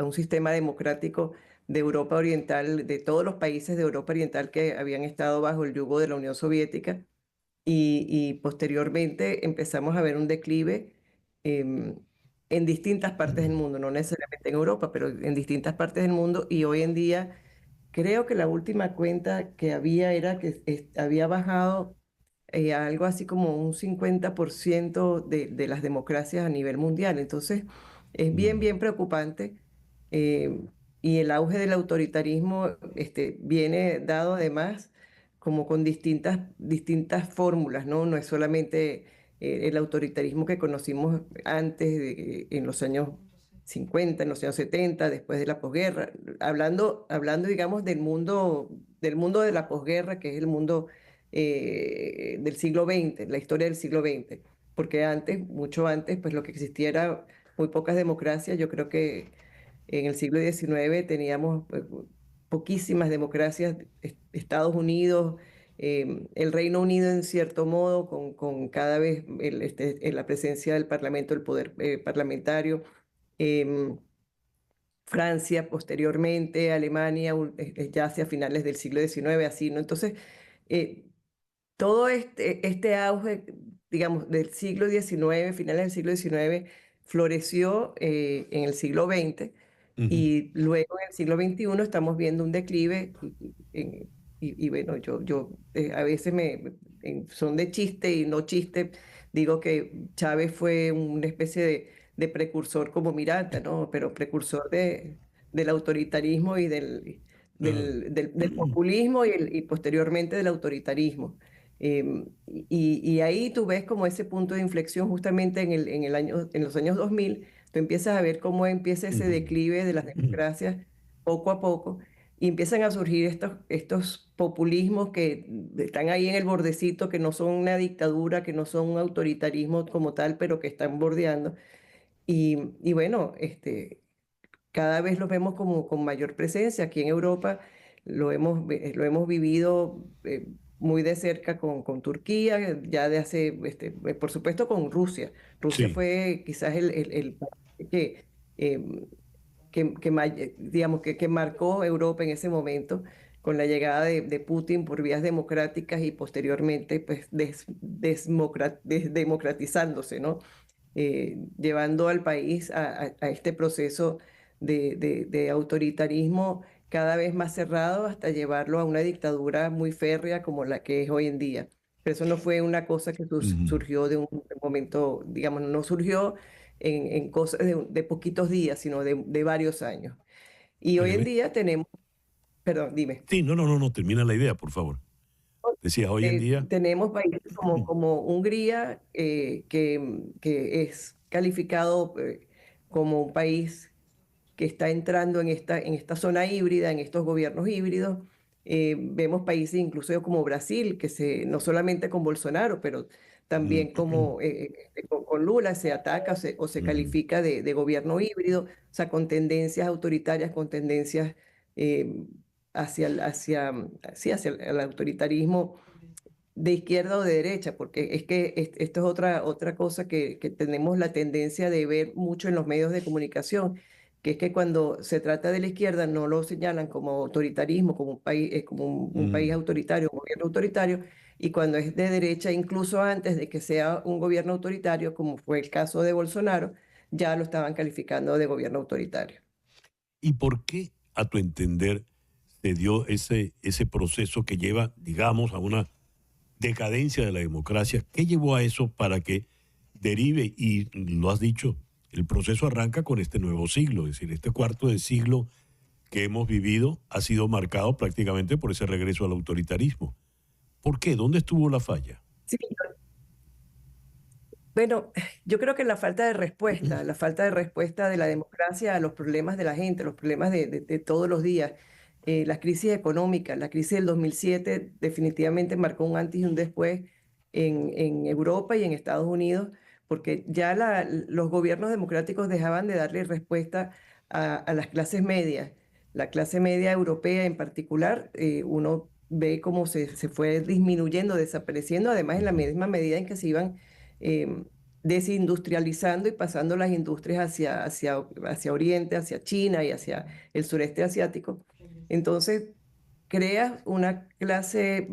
un sistema democrático de Europa Oriental, de todos los países de Europa Oriental que habían estado bajo el yugo de la Unión Soviética. Y posteriormente empezamos a ver un declive en distintas partes del mundo, no necesariamente en Europa, pero en distintas partes del mundo. Y hoy en día creo que la última cuenta que había era que había bajado algo así como un 50% de las democracias a nivel mundial. Entonces, es bien preocupante. eh, y el auge del autoritarismo viene dado además como con distintas fórmulas, ¿no? No es solamente el autoritarismo que conocimos antes, en los años 50, en los años 70, después de la posguerra, hablando, digamos, del mundo de la posguerra, que es el mundo del siglo XX, la historia del siglo XX, porque antes, mucho antes, pues lo que existía era muy pocas democracias. Yo creo que en el siglo XIX teníamos poquísimas democracias. Estados Unidos, el Reino Unido en cierto modo, con cada vez en la presencia del Parlamento, el poder parlamentario, em, Francia posteriormente, Alemania, ya hacia finales del siglo XIX, así, ¿no? Entonces, eh, todo este auge, digamos, del siglo XIX, finales del siglo XIX, floreció en el siglo XX, Ujú. y luego en el siglo XXI estamos viendo un declive. Y bueno, yo a veces son de chiste y no chiste, digo que Chávez fue una especie de precursor como Miranda, ¿no? Pero precursor del autoritarismo y Ah. del populismo y posteriormente del autoritarismo. Y ahí tú ves como ese punto de inflexión justamente en los años 2000. Tú empiezas a ver cómo empieza ese Ujú. declive de las Ujú. democracias poco a poco, y empiezan a surgir estos populismos que están ahí en el bordecito, que no son una dictadura, que no son un autoritarismo como tal, pero que están bordeando. Y bueno, cada vez los vemos como con mayor presencia. Aquí en Europa lo hemos vivido muy de cerca con Turquía, ya de hace, por supuesto con Rusia. Rusia Sí, fue quizás el país em, digamos, que marcó Europa en ese momento, con la llegada de Putin por vías democráticas y posteriormente pues desdemocratizándose, ¿no? Llevando al país a este proceso de autoritarismo cada vez más cerrado, hasta llevarlo a una dictadura muy férrea como la que es hoy en día. Pero eso no fue una cosa que ujú. surgió de un momento, digamos, no surgió en cosas de poquitos días, sino de varios años. Y hoy en Óyeme. día tenemos, perdón, dime. Sí, no, no, no, no, termina la idea, por favor. Decías, hoy en día. Tenemos países como Hungría, que es calificado como un país que está entrando en esta zona híbrida, en estos gobiernos híbridos. Vemos países incluso como Brasil, no solamente con Bolsonaro, pero también con Lula se ataca o se Ujú. califica de gobierno híbrido, o sea, con tendencias autoritarias, con tendencias eh, sí, hacia el autoritarismo de izquierda o de derecha, porque es que esto es otra cosa que tenemos la tendencia de ver mucho en los medios de comunicación, que es que cuando se trata de la izquierda no lo señalan como autoritarismo, como un país, como un país Mm. autoritario, un gobierno autoritario, y cuando es de derecha, incluso antes de que sea un gobierno autoritario, como fue el caso de Bolsonaro, ya lo estaban calificando de gobierno autoritario. ¿Y por qué, a tu entender, se dio ese proceso que lleva, digamos, a una decadencia de la democracia? ¿Qué llevó a eso para que derive? Y lo has dicho, el proceso arranca con este nuevo siglo, es decir, este cuarto de siglo que hemos vivido ha sido marcado prácticamente por ese regreso al autoritarismo. ¿Por qué? ¿Dónde estuvo la falla? Sí, bueno, yo creo que la falta de respuesta de la democracia a los problemas de la gente, los problemas de todos los días, la crisis económica, la crisis del 2007 definitivamente marcó un antes y un después en Europa y en Estados Unidos, porque ya los gobiernos democráticos dejaban de darle respuesta a las clases medias. La clase media europea en particular, uno ve cómo se fue disminuyendo, desapareciendo, además en la Ujú. misma medida en que se iban eh, desindustrializando y pasando las industrias hacia Oriente, hacia China y hacia el sureste asiático. Entonces, creas una clase,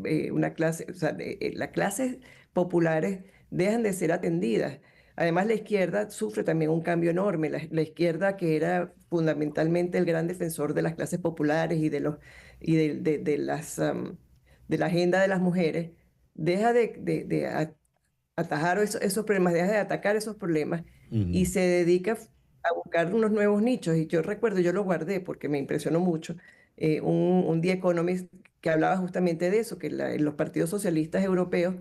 o sea, las clases populares dejan de ser atendidas. Además, la izquierda sufre también un cambio enorme. La izquierda, que era fundamentalmente el gran defensor de las clases populares y de la agenda de las mujeres, deja de atajar esos problemas, deja de atacar esos problemas y Ujú. se dedica a buscar unos nuevos nichos. Y yo recuerdo, yo lo guardé porque me impresionó mucho, un The Economist que hablaba justamente de eso, que los partidos socialistas europeos,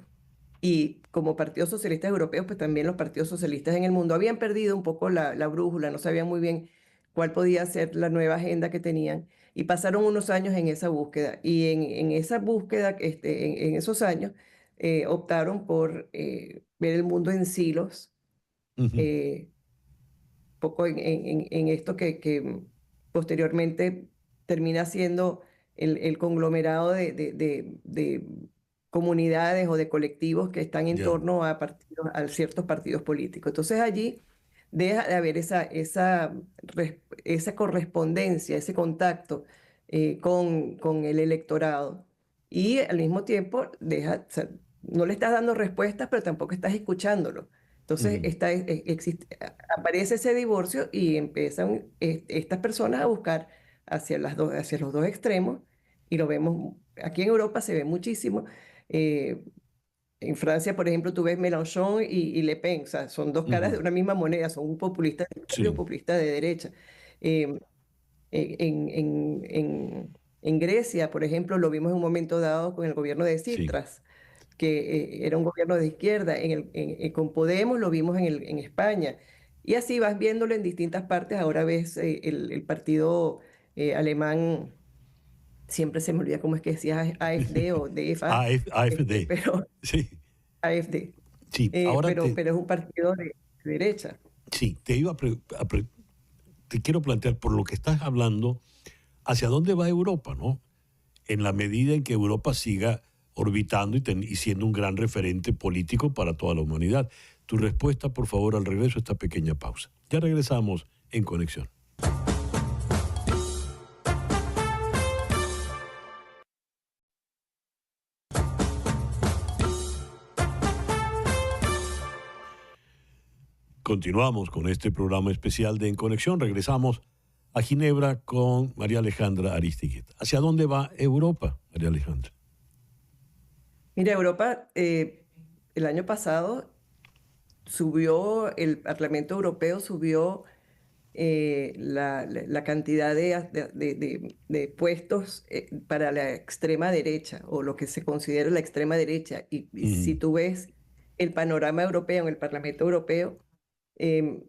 y como partidos socialistas europeos, pues también los partidos socialistas en el mundo habían perdido un poco la brújula, no sabían muy bien cuál podía ser la nueva agenda que tenían, y pasaron unos años en esa búsqueda, y en esa búsqueda, en esos años, optaron por ver el mundo en silos, Ujú. poco en esto que posteriormente termina siendo el conglomerado de comunidades o de colectivos que están en Ya. torno a ciertos partidos políticos. Entonces allí deja de haber esa correspondencia, ese contacto con el electorado, y al mismo tiempo o sea, no le estás dando respuestas, pero tampoco estás escuchándolo. Entonces Ujú. aparece ese divorcio y empiezan estas personas a buscar hacia los dos extremos, y lo vemos, aquí en Europa se ve muchísimo. eh, en Francia, por ejemplo, tú ves Mélenchon y Le Pen, o sea, son dos caras de Ujú. una misma moneda, son un populista de izquierda y un Sí, populista de derecha. Eh, en Grecia, por ejemplo, lo vimos en un momento dado con el gobierno de sí. Tsipras, que era un gobierno de izquierda. Con Podemos lo vimos en España. Y así vas viéndolo en distintas partes. Ahora ves el partido alemán, siempre se me olvida cómo es que decía AfD o DFA, AfD. pero Sí, AfD, sí. Ahora pero es un partido de derecha. sí, te iba te quiero plantear por lo que estás hablando, ¿hacia dónde va Europa, no? En la medida en que Europa siga orbitando y siendo un gran referente político para toda la humanidad. Tu respuesta, por favor, al regreso a esta pequeña pausa. Ya regresamos en Conexión. Continuamos con este programa especial de En Conexión. Regresamos a Ginebra con María Alejandra Aristiguet. ¿Hacia dónde va Europa, María Alejandra? Mira, Europa, el año pasado el Parlamento Europeo subió la cantidad de puestos para la extrema derecha, o lo que se considera la extrema derecha. Y si Ujú. tú ves el panorama europeo en el Parlamento Europeo, em,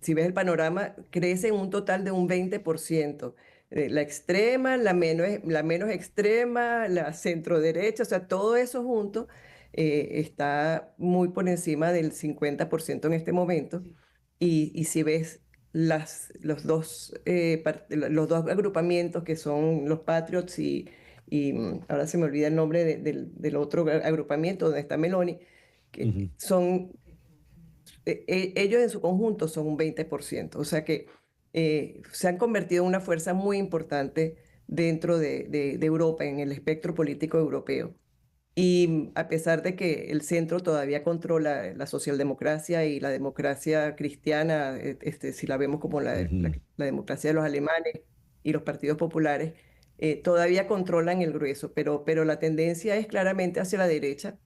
si ves el panorama, crece en un total de un 20%. La extrema, la menos extrema, la centro derecha, o sea, todo eso junto está muy por encima del 50% en este momento. Y si ves los dos agrupamientos, que son los Patriots ahora se me olvida el nombre del otro agrupamiento donde está Meloni, que Ujú. ellos en su conjunto son un 20%. O sea que se han convertido en una fuerza muy importante dentro de Europa, en el espectro político europeo. Y a pesar de que el centro todavía controla la socialdemocracia y la democracia cristiana, si la vemos como Ujú. la democracia de los alemanes y los partidos populares, todavía controlan el grueso, pero la tendencia es claramente hacia la derecha.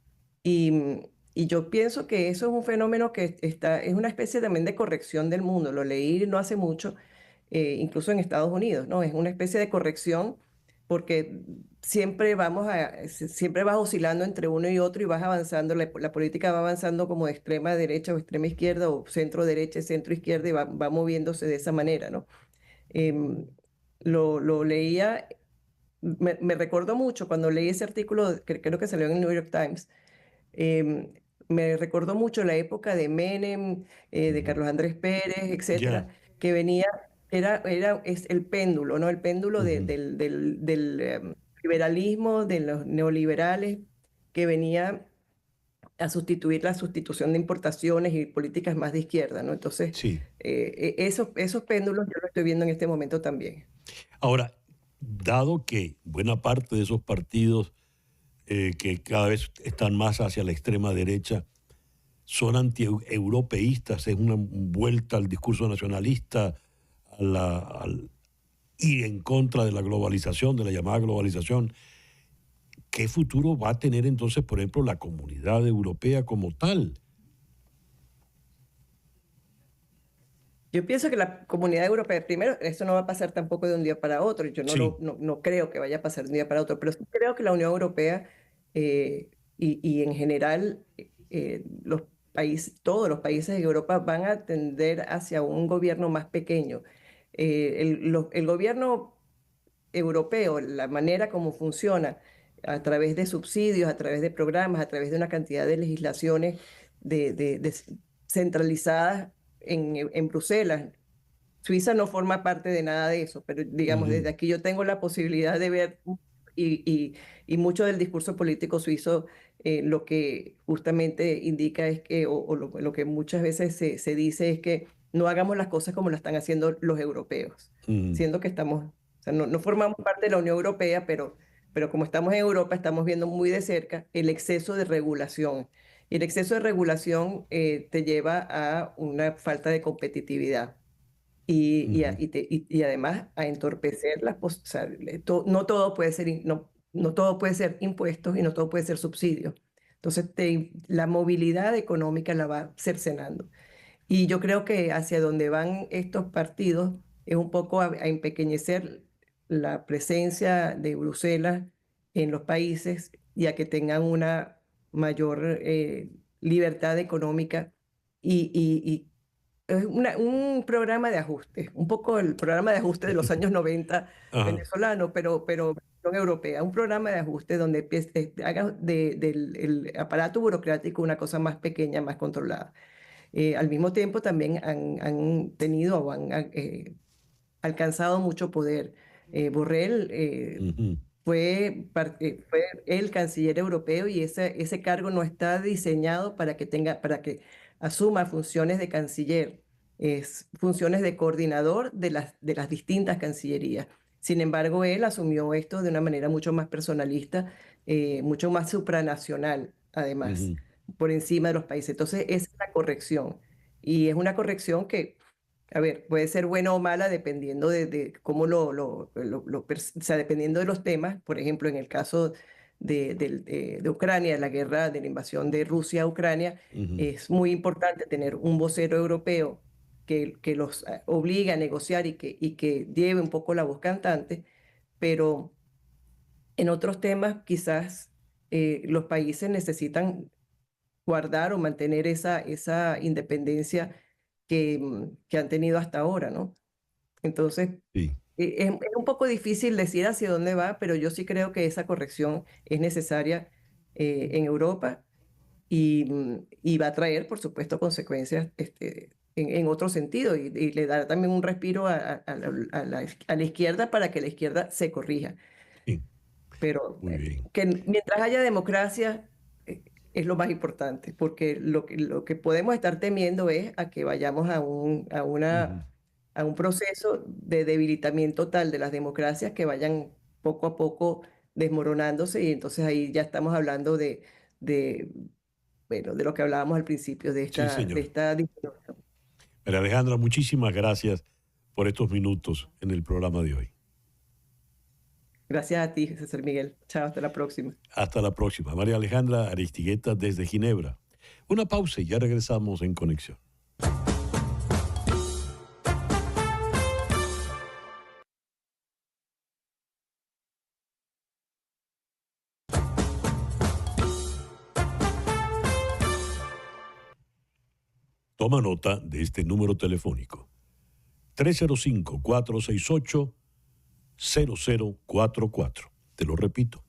Y yo pienso que eso es un fenómeno es una especie también de corrección del mundo. Lo leí no hace mucho, incluso en Estados Unidos, ¿no? Es una especie de corrección, porque siempre vas oscilando entre uno y otro, y vas avanzando, la política va avanzando como de extrema derecha o extrema izquierda, o centro derecha y centro izquierda, y va moviéndose de esa manera, ¿no? Em, lo leía, me recordó mucho cuando leí ese artículo, que creo que salió en el New York Times. em, Me recordó mucho la época de Menem, de Ujú. Carlos Andrés Pérez, Ya. etcétera, que venía, es el péndulo, ¿no? El péndulo Ujú. del liberalismo, de los neoliberales, que venía a sustituir la sustitución de importaciones y políticas más de izquierda, ¿no? Entonces, Sí. esos péndulos yo lo estoy viendo en este momento también. Ahora, dado que buena parte de esos partidos que cada vez están más hacia la extrema derecha son anti-europeístas, es una vuelta al discurso nacionalista, ir en contra de la globalización, de la llamada globalización. ¿Qué futuro va a tener entonces, por ejemplo, la comunidad europea como tal? Yo pienso que la Comunidad Europea, primero, esto no va a pasar tampoco de un día para otro, yo Sí. no creo que vaya a pasar de un día para otro, pero sí creo que la Unión Europea y en general todos los países de Europa van a tender hacia un gobierno más pequeño. El gobierno europeo, la manera como funciona, a través de subsidios, a través de programas, a través de una cantidad de legislaciones de centralizadas en Bruselas. Suiza no forma parte de nada de eso, pero digamos, desde aquí yo tengo la posibilidad de ver y mucho del discurso político suizo lo que justamente indica es que, o lo que muchas veces se dice es que no hagamos las cosas como lo están haciendo los europeos, siendo que estamos, o sea, no formamos parte de la Unión Europea, pero como estamos en Europa, estamos viendo muy de cerca el exceso de regulación. Y el exceso de regulación te lleva a una falta de competitividad y además a entorpecer o sea, no todo puede ser, no todo puede ser impuestos y no todo puede ser subsidios. Entonces, la movilidad económica la va cercenando. Y yo creo que hacia donde van estos partidos es un poco a empequeñecer la presencia de Bruselas en los países y a que tengan una mayor libertad económica y es un programa de ajuste, un poco el programa de ajuste de los años 90 Ajá. venezolano, pero versión europea, un programa de ajuste donde haga del el aparato burocrático una cosa más pequeña, más controlada. Al mismo tiempo también han tenido o han alcanzado mucho poder. Borrell fue el canciller europeo y ese cargo no está diseñado para para que asuma funciones de canciller, es funciones de coordinador de las distintas cancillerías. Sin embargo, él asumió esto de una manera mucho más personalista, mucho más supranacional, además, por encima de los países. Entonces, esa es la corrección. Y es una corrección que, a ver, puede ser buena o mala dependiendo de cómo o sea, dependiendo de los temas. Por ejemplo, en el caso de Ucrania, la guerra de la invasión de Rusia a Ucrania, es muy importante tener un vocero europeo que los obligue a negociar y que lleve un poco la voz cantante, pero en otros temas quizás los países necesitan guardar o mantener esa independencia que han tenido hasta ahora, ¿no? Entonces, Sí. es un poco difícil decir hacia dónde va, pero yo sí creo que esa corrección es necesaria en Europa y va a traer, por supuesto, consecuencias en otro sentido y le dará también un respiro a la izquierda para que la izquierda se corrija. Sí. Pero Muy bien. que mientras haya democracia es lo más importante, porque lo que podemos estar temiendo es a que vayamos a un proceso de debilitamiento total de las democracias que vayan poco a poco desmoronándose y entonces ahí ya estamos hablando de, bueno, de lo que hablábamos al principio, Sí, de señor. esta disminución. María Alejandra, muchísimas gracias por estos minutos en el programa de hoy. Gracias a ti, César Miguel. Chao, hasta la próxima. Hasta la próxima. María Alejandra Aristigueta desde Ginebra. Una pausa y ya regresamos en Conexión. Toma nota de este número telefónico. 305-468-0044. Te lo repito.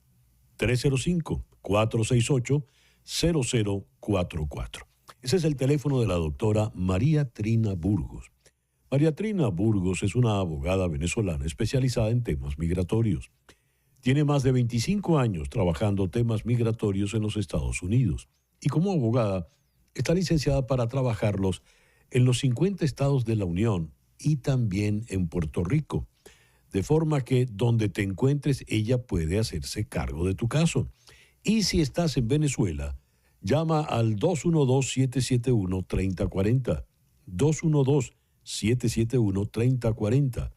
305-468-0044. Ese es el teléfono de la doctora María Trina Burgos. María Trina Burgos es una abogada venezolana especializada en temas migratorios. Tiene más de 25 años trabajando temas migratorios en los Estados Unidos y como abogada está licenciada para trabajarlos en los 50 estados de la Unión y también en Puerto Rico. De forma que donde te encuentres, ella puede hacerse cargo de tu caso. Y si estás en Venezuela, llama al 212-771-3040. 212-771-3040.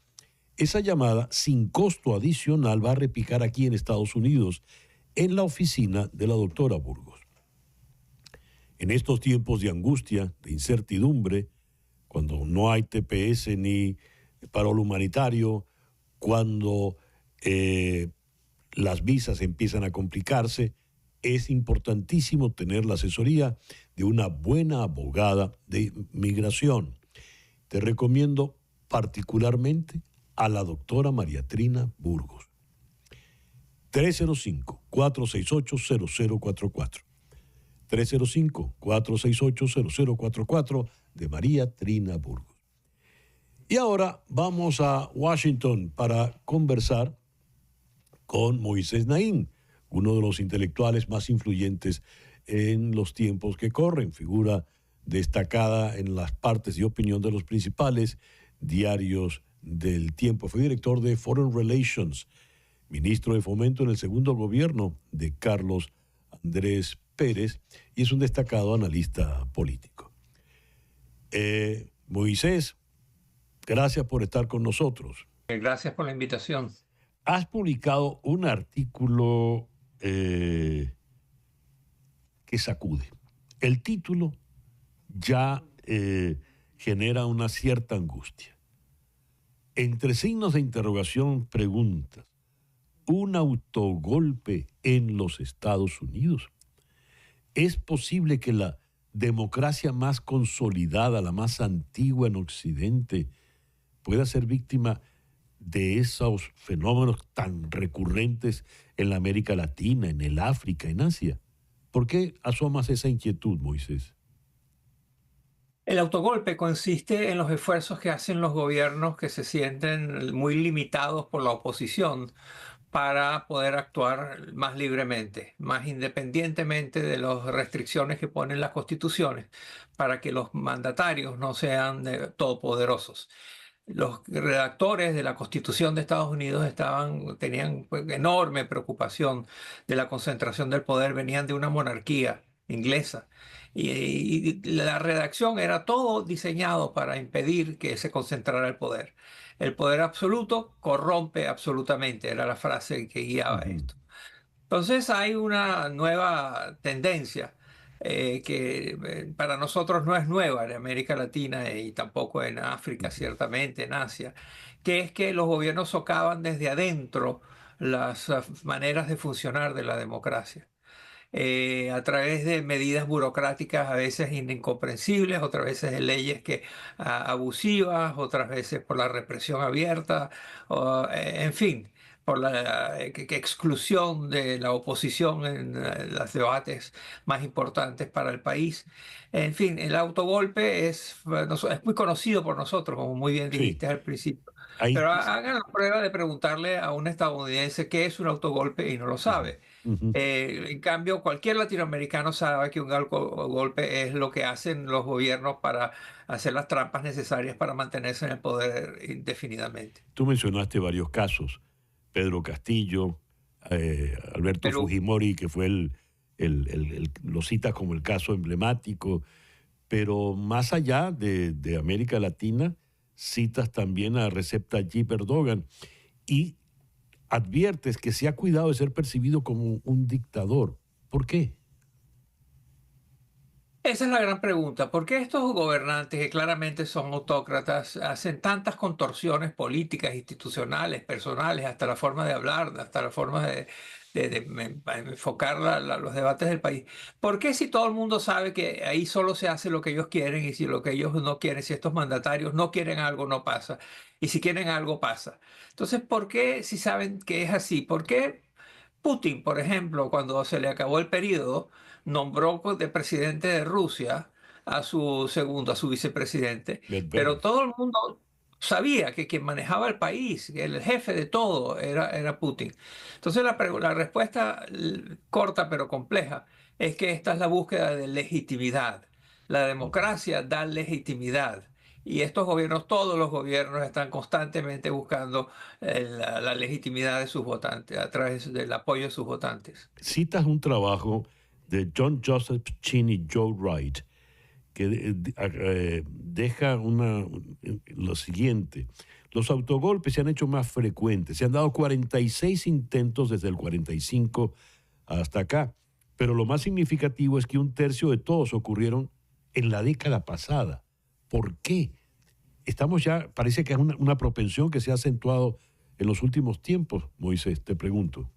Esa llamada sin costo adicional va a repicar aquí en Estados Unidos, en la oficina de la doctora Burgos. En estos tiempos de angustia, de incertidumbre, cuando no hay TPS ni paro humanitario, cuando las visas empiezan a complicarse, es importantísimo tener la asesoría de una buena abogada de migración. Te recomiendo particularmente a la doctora María Trina Burgos. 305-468-0044. 305-468-0044 de María Trina Burgos. Y ahora vamos a Washington para conversar con Moisés Naim, uno de los intelectuales más influyentes en los tiempos que corren, figura destacada en las partes y opinión de los principales diarios del tiempo. Fue director de Foreign Relations, ministro de Fomento en el segundo gobierno de Carlos Andrés Pérez y es un destacado analista político. Moisés, gracias por estar con nosotros. Gracias por la invitación. Has publicado un artículo que sacude. El título ya genera una cierta angustia. Entre signos de interrogación preguntas, ¿un autogolpe en los Estados Unidos? ¿Es posible que la democracia más consolidada, la más antigua en Occidente, pueda ser víctima de esos fenómenos tan recurrentes en la América Latina, en el África, en Asia? ¿Por qué asomas esa inquietud, Moisés? El autogolpe consiste en los esfuerzos que hacen los gobiernos que se sienten muy limitados por la oposición para poder actuar más libremente, más independientemente de las restricciones que ponen las constituciones, para que los mandatarios no sean todopoderosos. Los redactores de la Constitución de Estados Unidos tenían enorme preocupación de la concentración del poder, venían de una monarquía inglesa y la redacción era todo diseñado para impedir que se concentrara el poder. El poder absoluto corrompe absolutamente, era la frase que guiaba esto. Entonces hay una nueva tendencia que para nosotros no es nueva en América Latina y tampoco en África, ciertamente en Asia, que es que los gobiernos socavan desde adentro las maneras de funcionar de la democracia. A través de medidas burocráticas a veces incomprensibles, otras veces de leyes abusivas, otras veces por la represión abierta, en fin, por la exclusión de la oposición en los debates más importantes para el país. En fin, el autogolpe es muy conocido por nosotros, como muy bien dijiste al principio. Pero hagan la prueba de preguntarle a un estadounidense qué es un autogolpe y no lo sabe. En cambio, cualquier latinoamericano sabe que un golpe es lo que hacen los gobiernos para hacer las trampas necesarias para mantenerse en el poder indefinidamente. Tú mencionaste varios casos. Pedro Castillo, Alberto Fujimori, que fue lo citas como el caso emblemático, pero más allá de América Latina, citas también a Recep Tayyip Erdogan y adviertes que se ha cuidado de ser percibido como un dictador. ¿Por qué? Esa es la gran pregunta. ¿Por qué estos gobernantes que claramente son autócratas hacen tantas contorsiones políticas, institucionales, personales, hasta la forma de hablar, hasta la forma de enfocar los debates del país? ¿Por qué si todo el mundo sabe que ahí solo se hace lo que ellos quieren y si lo que ellos no quieren, si estos mandatarios no quieren algo, no pasa? Y si quieren algo, pasa. Entonces, ¿por qué si saben que es así? ¿Por qué Putin, por ejemplo, cuando se le acabó el periodo, nombró de presidente de Rusia a su segundo, a su vicepresidente? Pero todo el mundo sabía que quien manejaba el país, que el jefe de todo era Putin. Entonces la respuesta corta pero compleja es que esta es la búsqueda de legitimidad. La democracia da legitimidad. Y estos gobiernos, todos los gobiernos están constantemente buscando la legitimidad de sus votantes a través del apoyo de sus votantes. Citas un trabajo de John Joseph Cheney y Joe Wright que deja lo siguiente. Los autogolpes se han hecho más frecuentes. Se han dado 46 intentos desde el 45 hasta acá. Pero lo más significativo es que 1/3 de todos ocurrieron en la década pasada. ¿Por qué estamos ya, parece que es una propensión que se ha acentuado en los últimos tiempos, Moisés, te pregunto.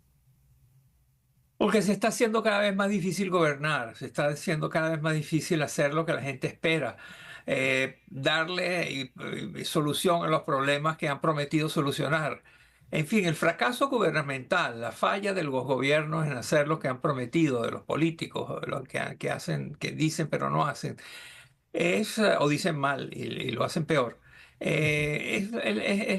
Porque se está haciendo cada vez más difícil gobernar, se está haciendo cada vez más difícil hacer lo que la gente espera, darle solución a los problemas que han prometido solucionar. En fin, el fracaso gubernamental, la falla de los gobiernos en hacer lo que han prometido, de los políticos, lo que hacen, que dicen pero no hacen, o dicen mal y lo hacen peor. Es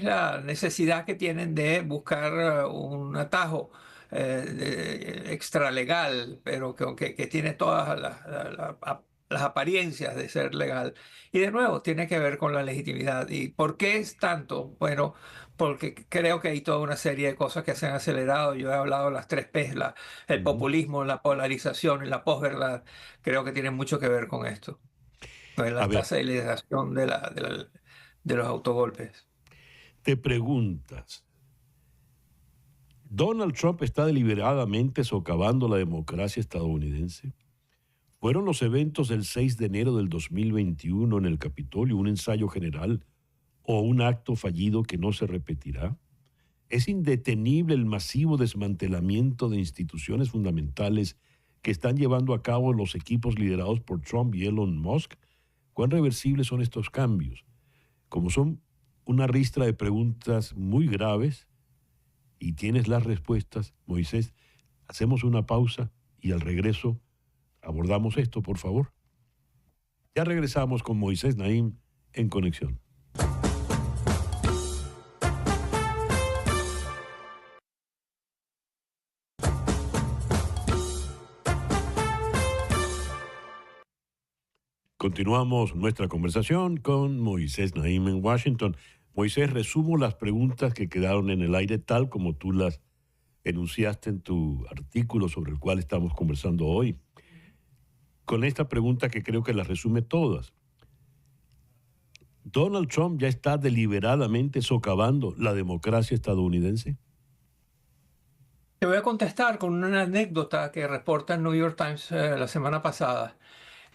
la necesidad que tienen de buscar un atajo extralegal, pero que tiene todas las apariencias de ser legal. Y de nuevo, tiene que ver con la legitimidad. ¿Y por qué es tanto? Bueno, porque creo que hay toda una serie de cosas que se han acelerado. Yo he hablado de las 3 Ps, el populismo, la polarización y la posverdad. Creo que tienen mucho que ver con esto. Pues A la ver, tasa de aceleración de los autogolpes. te preguntas, ¿Donald Trump está deliberadamente socavando la democracia estadounidense? ¿Fueron los eventos del 6 de enero del 2021 en el Capitolio un ensayo general o un acto fallido que no se repetirá? ¿Es indetenible el masivo desmantelamiento de instituciones fundamentales que están llevando a cabo los equipos liderados por Trump y Elon Musk? ¿Cuán reversibles son estos cambios? Como son una ristra de preguntas muy graves y tienes las respuestas, Moisés, hacemos una pausa y al regreso abordamos esto, por favor. Ya regresamos con Moisés Naim en Conexión. Continuamos nuestra conversación con Moisés Naim en Washington. Moisés, resumo las preguntas que quedaron en el aire tal como tú las enunciaste en tu artículo sobre el cual estamos conversando hoy. Con esta pregunta que creo que las resume todas. ¿Donald Trump ya está deliberadamente socavando la democracia estadounidense? Te voy a contestar con una anécdota que reporta el New York Times la semana pasada,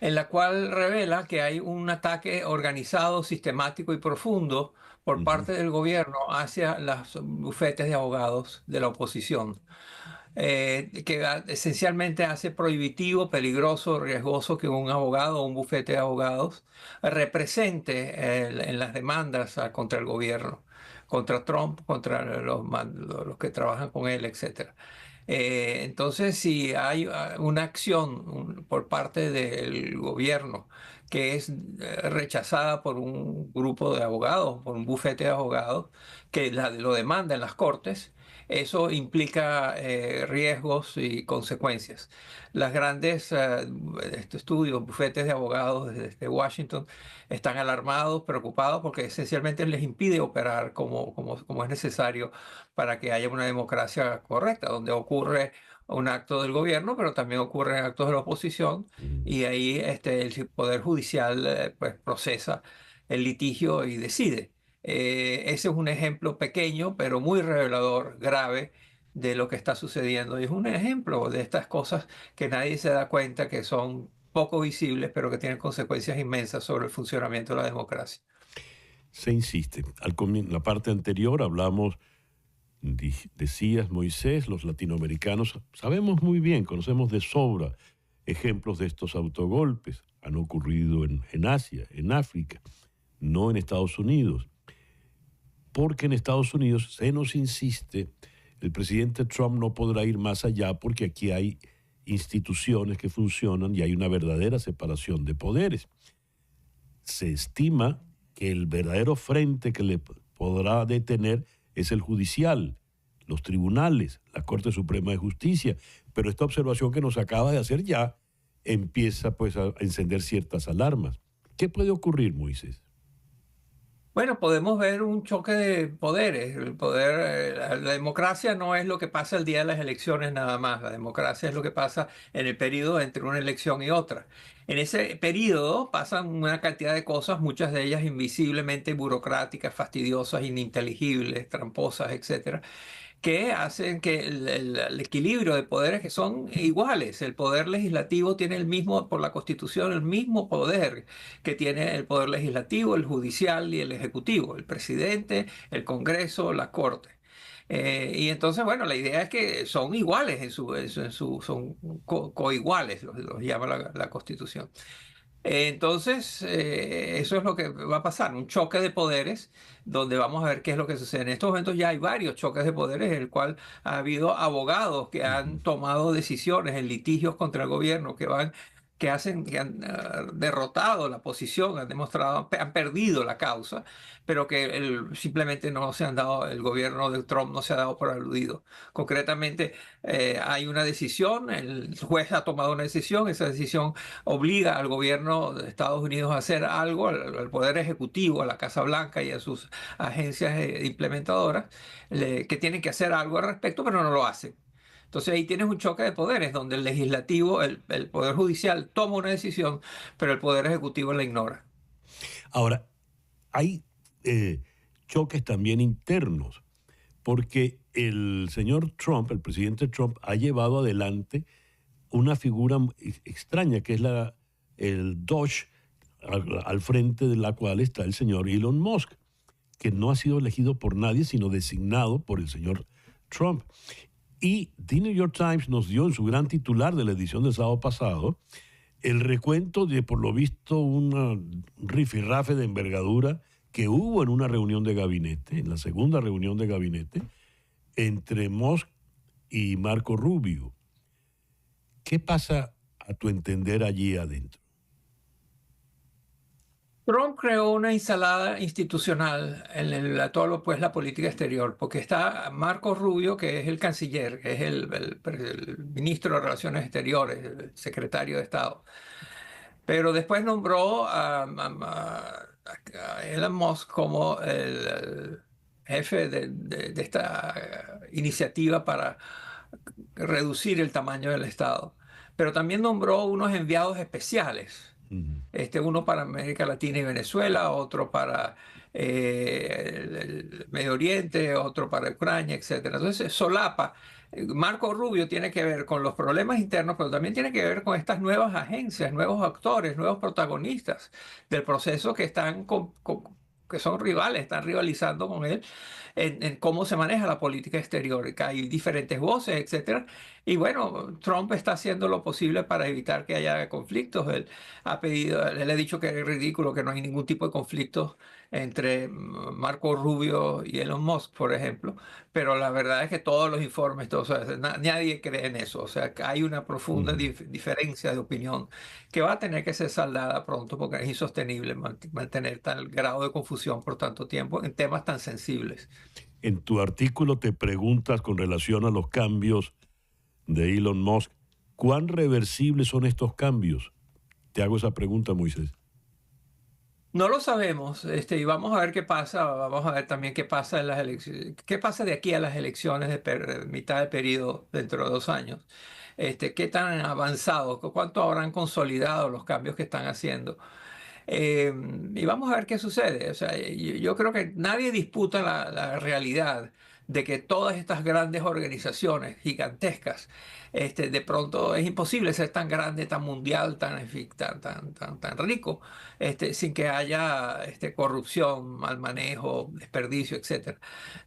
en la cual revela que hay un ataque organizado, sistemático y profundo por parte del gobierno hacia los bufetes de abogados de la oposición, que esencialmente hace prohibitivo, peligroso, riesgoso que un abogado o un bufete de abogados represente en las demandas contra el gobierno, contra Trump, contra los que trabajan con él, etc. Entonces, si hay una acción por parte del gobierno que es rechazada por un grupo de abogados, por un bufete de abogados, que lo demanda en las cortes, eso implica riesgos y consecuencias. Las grandes estudios, bufetes de abogados desde Washington están alarmados, preocupados, porque esencialmente les impide operar como es necesario para que haya una democracia correcta, donde ocurre un acto del gobierno, pero también ocurren actos de la oposición, y ahí el Poder Judicial pues procesa el litigio y decide. Ese es un ejemplo pequeño, pero muy revelador, grave, de lo que está sucediendo. Y es un ejemplo de estas cosas que nadie se da cuenta, que son poco visibles, pero que tienen consecuencias inmensas sobre el funcionamiento de la democracia. Se insiste. En la parte anterior hablamos, decías, Moisés, los latinoamericanos sabemos muy bien, conocemos de sobra ejemplos de estos autogolpes. Han ocurrido en Asia, en África, no en Estados Unidos. Porque en Estados Unidos se nos insiste, el presidente Trump no podrá ir más allá porque aquí hay instituciones que funcionan y hay una verdadera separación de poderes. Se estima que el verdadero frente que le podrá detener es el judicial, los tribunales, la Corte Suprema de Justicia. Pero esta observación que nos acaba de hacer ya empieza pues a encender ciertas alarmas. ¿Qué puede ocurrir, Moisés? Bueno, podemos ver un choque de poderes. El poder, la democracia no es lo que pasa el día de las elecciones nada más. La democracia es lo que pasa en el periodo entre una elección y otra. En ese periodo pasan una cantidad de cosas, muchas de ellas invisiblemente burocráticas, fastidiosas, ininteligibles, tramposas, etcétera, que hacen que el equilibrio de poderes que son iguales. El poder legislativo tiene el mismo, por la Constitución, el mismo poder que tiene el poder legislativo, el judicial y el ejecutivo, el presidente, el Congreso, la Corte. Y entonces, bueno, la idea es que son iguales son coiguales, los llama la Constitución. Entonces, eso es lo que va a pasar, un choque de poderes, donde vamos a ver qué es lo que sucede. En estos momentos ya hay varios choques de poderes, en el cual ha habido abogados que han tomado decisiones en litigios contra el gobierno, que han derrotado la posición, han demostrado, han perdido la causa, pero que simplemente no se han dado, el gobierno de Trump no se ha dado por aludido. Concretamente, hay una decisión, el juez ha tomado una decisión, esa decisión obliga al gobierno de Estados Unidos a hacer algo, al Poder Ejecutivo, a la Casa Blanca y a sus agencias implementadoras, que tienen que hacer algo al respecto, pero no lo hacen. Entonces ahí tienes un choque de poderes, donde el legislativo, el Poder Judicial toma una decisión, pero el Poder Ejecutivo la ignora. Ahora, hay choques también internos, porque el señor Trump, el presidente Trump, ha llevado adelante una figura extraña, que es el Doge, al frente de la cual está el señor Elon Musk, que no ha sido elegido por nadie, sino designado por el señor Trump. Y The New York Times nos dio en su gran titular de la edición del sábado pasado el recuento de, por lo visto, un rifirrafe de envergadura que hubo en una reunión de gabinete, en la segunda reunión de gabinete, entre Musk y Marco Rubio. ¿Qué pasa a tu entender allí adentro? Trump creó una ensalada institucional en todo pues, la política exterior, porque está Marco Rubio, que es el canciller, que es el ministro de Relaciones Exteriores, el secretario de Estado. Pero después nombró a Elon Musk como el jefe de esta iniciativa para reducir el tamaño del Estado. Pero también nombró unos enviados especiales. Uno para América Latina y Venezuela, otro para el Medio Oriente, otro para Ucrania, etc. Entonces, solapa. Marco Rubio tiene que ver con los problemas internos, pero también tiene que ver con estas nuevas agencias, nuevos actores, nuevos protagonistas del proceso que que son rivales, están rivalizando con él en cómo se maneja la política exterior, que hay diferentes voces, etcétera. Y bueno, Trump está haciendo lo posible para evitar que haya conflictos. Él ha dicho que es ridículo, que no hay ningún tipo de conflictos entre Marco Rubio y Elon Musk, por ejemplo, pero la verdad es que todos los informes, nadie cree en eso. O sea, que hay una profunda diferencia de opinión que va a tener que ser saldada pronto, porque es insostenible mantener tal grado de confusión por tanto tiempo en temas tan sensibles. En tu artículo te preguntas, con relación a los cambios de Elon Musk, ¿cuán reversibles son estos cambios? Te hago esa pregunta, Moisés. No lo sabemos, y vamos a ver qué pasa. Vamos a ver también qué pasa en las elecciones, qué pasa de aquí a las elecciones de mitad de periodo dentro de 2 años. Qué tan avanzado, cuánto habrán consolidado los cambios que están haciendo. Y vamos a ver qué sucede. O sea, yo creo que nadie disputa la realidad de que todas estas grandes organizaciones gigantescas, de pronto es imposible ser tan grande, tan mundial, tan rico, sin que haya corrupción, mal manejo, desperdicio, etc.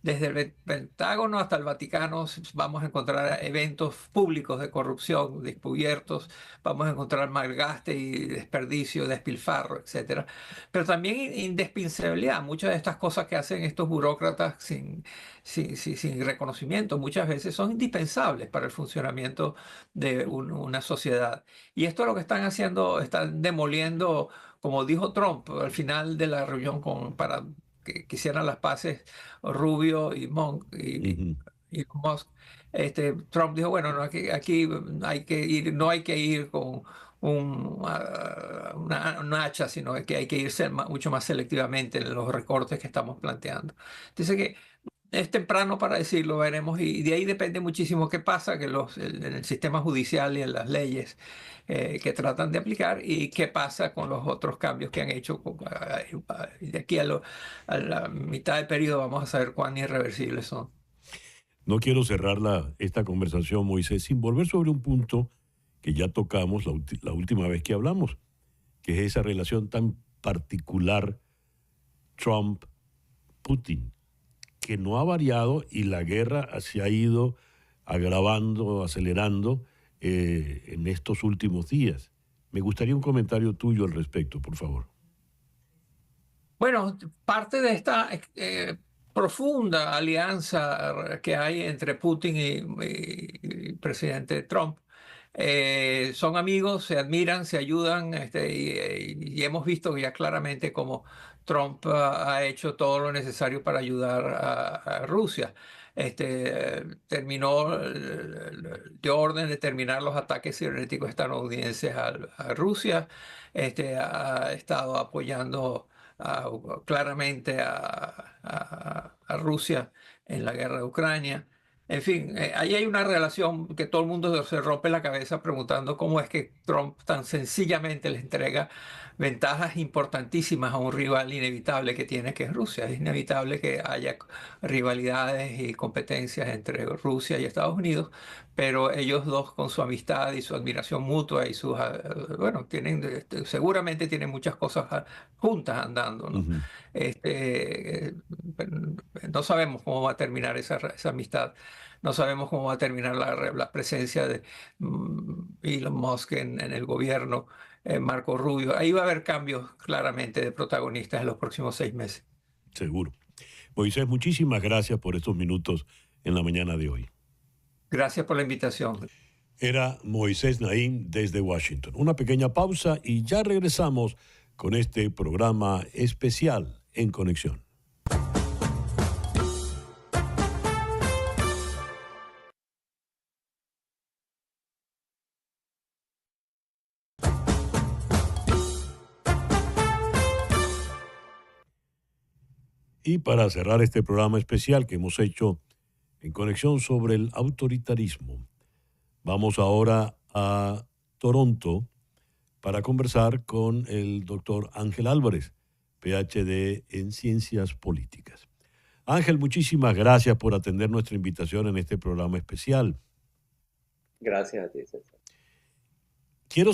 Desde el Pentágono hasta el Vaticano vamos a encontrar eventos públicos de corrupción descubiertos, vamos a encontrar malgaste y desperdicio, despilfarro, etc. Pero también indispensabilidad. Muchas de estas cosas que hacen estos burócratas sin reconocimiento, muchas veces son indispensables para el funcionamiento de una sociedad. Y esto es lo que están haciendo, están demoliendo, como dijo Trump al final de la reunión para que hicieran las paces Rubio y Musk. Trump dijo, bueno, no, aquí hay que ir, no hay que ir con una hacha, sino que hay que irse mucho más selectivamente en los recortes que estamos planteando. Dice que es temprano para decirlo, veremos, y de ahí depende muchísimo qué pasa en el sistema judicial y en las leyes que tratan de aplicar, y qué pasa con los otros cambios que han hecho. De aquí a la mitad del periodo vamos a saber cuán irreversibles son. No quiero cerrar esta conversación, Moisés, sin volver sobre un punto que ya tocamos la última vez que hablamos, que es esa relación tan particular Trump-Putin, que no ha variado y la guerra se ha ido agravando, acelerando en estos últimos días. Me gustaría un comentario tuyo al respecto, por favor. Bueno, parte de esta profunda alianza que hay entre Putin y el presidente Trump, son amigos, se admiran, se ayudan, y hemos visto ya claramente cómo Trump ha hecho todo lo necesario para ayudar a Rusia. Terminó de orden de terminar los ataques cibernéticos estadounidenses a Rusia. Ha estado apoyando claramente a Rusia en la guerra de Ucrania. En fin, ahí hay una relación que todo el mundo se rompe la cabeza preguntando cómo es que Trump tan sencillamente le entrega ventajas importantísimas a un rival inevitable que tiene, que es Rusia. Es inevitable que haya rivalidades y competencias entre Rusia y Estados Unidos, pero ellos dos, con su amistad y su admiración mutua y sus, bueno, seguramente tienen muchas cosas juntas andando, ¿no? Ujú. No sabemos cómo va a terminar esa amistad. No sabemos cómo va a terminar la presencia de Elon Musk en el gobierno, Marco Rubio. Ahí va a haber cambios claramente de protagonistas en los próximos 6 meses. Seguro. Moisés, muchísimas gracias por estos minutos en la mañana de hoy. Gracias por la invitación. Era Moisés Naim desde Washington. Una pequeña pausa y ya regresamos con este programa especial En Conexión. Y para cerrar este programa especial que hemos hecho en conexión sobre el autoritarismo, vamos ahora a Toronto para conversar con el doctor Ángel Álvarez, PhD en Ciencias Políticas. Ángel, muchísimas gracias por atender nuestra invitación en este programa especial. Gracias a ti, César. Quiero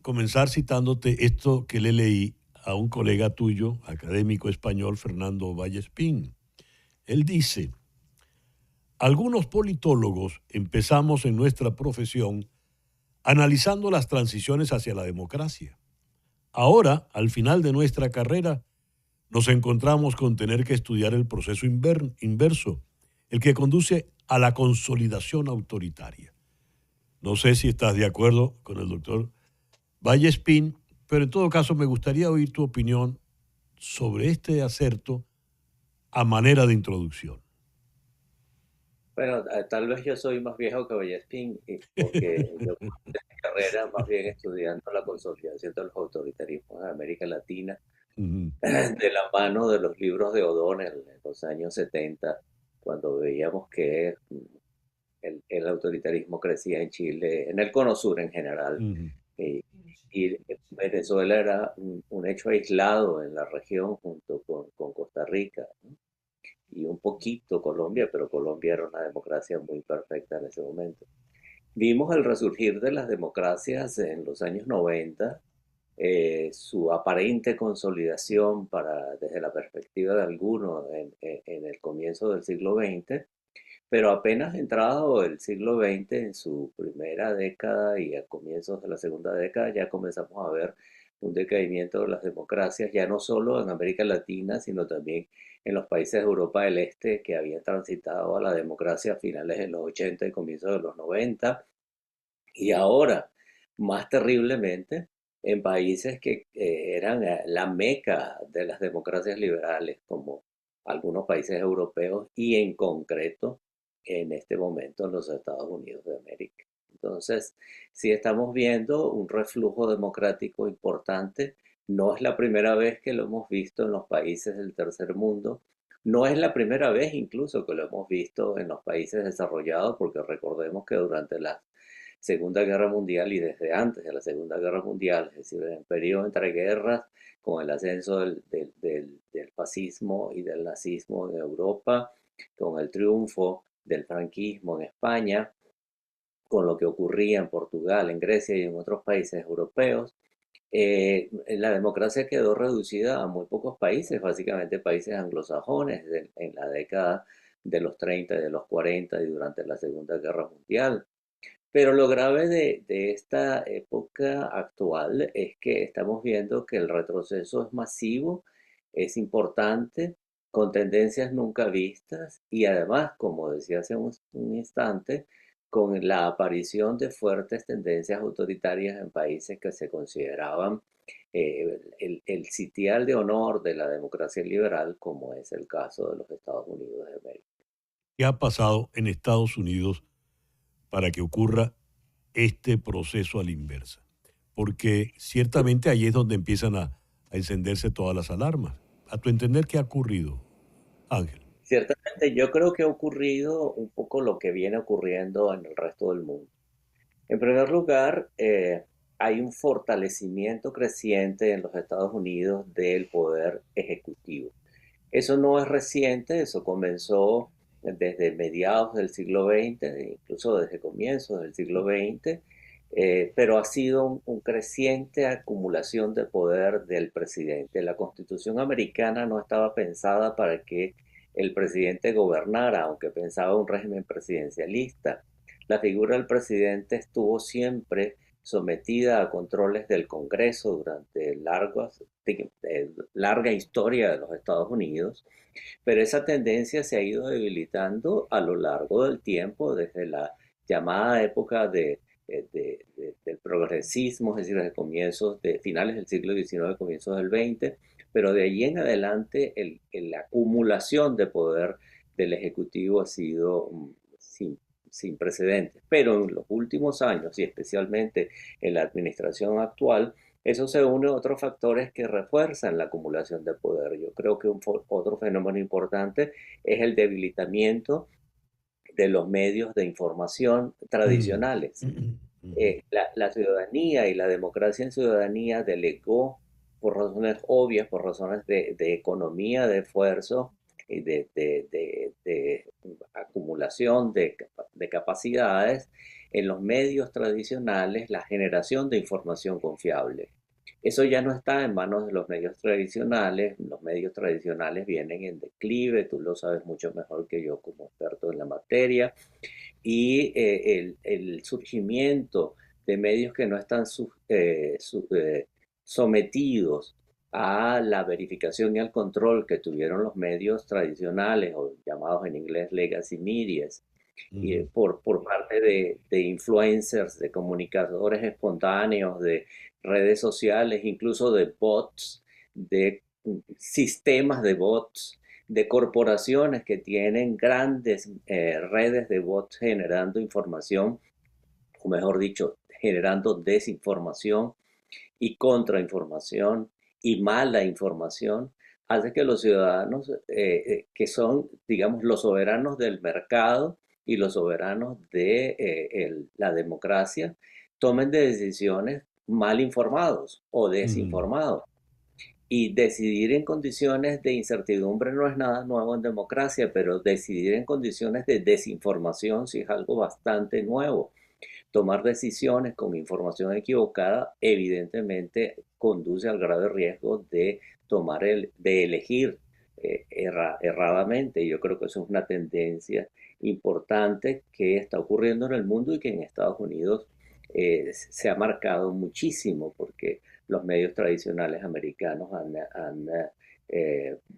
comenzar citándote esto que le leí a un colega tuyo, académico español, Fernando Vallespín. Él dice: algunos politólogos empezamos en nuestra profesión analizando las transiciones hacia la democracia. Ahora, al final de nuestra carrera, nos encontramos con tener que estudiar el proceso inverso, el que conduce a la consolidación autoritaria. No sé si estás de acuerdo con el doctor Vallespín, pero en todo caso me gustaría oír tu opinión sobre este acerto a manera de introducción. Bueno, tal vez yo soy más viejo que Vallespín, porque yo comencé mi carrera más bien estudiando la consolidación de los autoritarismos en América Latina, de la mano de los libros de O'Donnell en los años 70, cuando veíamos que el autoritarismo crecía en Chile, en el Cono Sur en general. Y Venezuela era un hecho aislado en la región junto con Costa Rica, ¿no? Y un poquito Colombia, pero Colombia era una democracia muy perfecta en ese momento. Vimos el resurgir de las democracias en los años 90, su aparente consolidación desde la perspectiva de algunos en el comienzo del siglo XX, pero apenas entrado el siglo XX en su primera década y a comienzos de la segunda década ya comenzamos a ver un decaimiento de las democracias, ya no solo en América Latina, sino también en los países de Europa del Este que habían transitado a la democracia a finales de los 80 y comienzos de los 90, y ahora, más terriblemente, en países que eran la meca de las democracias liberales, como algunos países europeos y en concreto en este momento en los Estados Unidos de América. Entonces, sí estamos viendo un reflujo democrático importante. No es la primera vez que lo hemos visto en los países del tercer mundo. No es la primera vez incluso que lo hemos visto en los países desarrollados, porque recordemos que durante la Segunda Guerra Mundial y desde antes de la Segunda Guerra Mundial, es decir, en el periodo entre guerras, con el ascenso del fascismo y del nazismo en Europa, con el triunfo del franquismo en España, con lo que ocurría en Portugal, en Grecia y en otros países europeos. La democracia quedó reducida a muy pocos países, básicamente países anglosajones, en la década de los 30 y de los 40 y durante la Segunda Guerra Mundial. Pero lo grave de esta época actual es que estamos viendo que el retroceso es masivo, es importante, con tendencias nunca vistas y además, como decía hace un instante, con la aparición de fuertes tendencias autoritarias en países que se consideraban el sitial de honor de la democracia liberal, como es el caso de los Estados Unidos de América. ¿Qué ha pasado en Estados Unidos para que ocurra este proceso a la inversa? Porque ciertamente ahí es donde empiezan a encenderse todas las alarmas. A tu entender, ¿qué ha ocurrido, Ángel? Ciertamente, yo creo que ha ocurrido un poco lo que viene ocurriendo en el resto del mundo. En primer lugar, hay un fortalecimiento creciente en los Estados Unidos del poder ejecutivo. Eso no es reciente, eso comenzó desde mediados del siglo XX, incluso desde comienzos del siglo XX, pero ha sido un creciente acumulación de poder del presidente. La Constitución americana no estaba pensada para que el presidente gobernara, aunque pensaba un régimen presidencialista. La figura del presidente estuvo siempre sometida a controles del Congreso durante larga historia de los Estados Unidos, pero esa tendencia se ha ido debilitando a lo largo del tiempo, desde la llamada época del progresismo, es decir, desde comienzos de finales del siglo XIX, comienzos del XX, pero de allí en adelante la acumulación de poder del Ejecutivo ha sido sin precedentes. Pero en los últimos años, y especialmente en la administración actual, eso se une a otros factores que refuerzan la acumulación de poder. Yo creo que otro fenómeno importante es el debilitamiento de los medios de información tradicionales. La ciudadanía y la democracia en ciudadanía delegó, por razones obvias, por razones de economía de esfuerzo y de acumulación de capacidades, en los medios tradicionales la generación de información confiable. Eso ya no está en manos de los medios tradicionales. Los medios tradicionales vienen en declive, tú lo sabes mucho mejor que yo como experto en la materia, y el surgimiento de medios que no están sometidos a la verificación y al control que tuvieron los medios tradicionales, o llamados en inglés legacy medias, y por parte de influencers, de comunicadores espontáneos, de redes sociales, incluso de bots, de sistemas de bots, de corporaciones que tienen grandes redes de bots generando información, o mejor dicho, generando desinformación y contrainformación y mala información, hace que los ciudadanos, que son, digamos, los soberanos del mercado y los soberanos de la democracia, tomen decisiones mal informados o desinformados. Y decidir en condiciones de incertidumbre no es nada nuevo en democracia, pero decidir en condiciones de desinformación sí es algo bastante nuevo. Tomar decisiones con información equivocada evidentemente conduce al grave riesgo de elegir erradamente. Yo creo que eso es una tendencia importante que está ocurriendo en el mundo y que en Estados Unidos se ha marcado muchísimo, porque los medios tradicionales americanos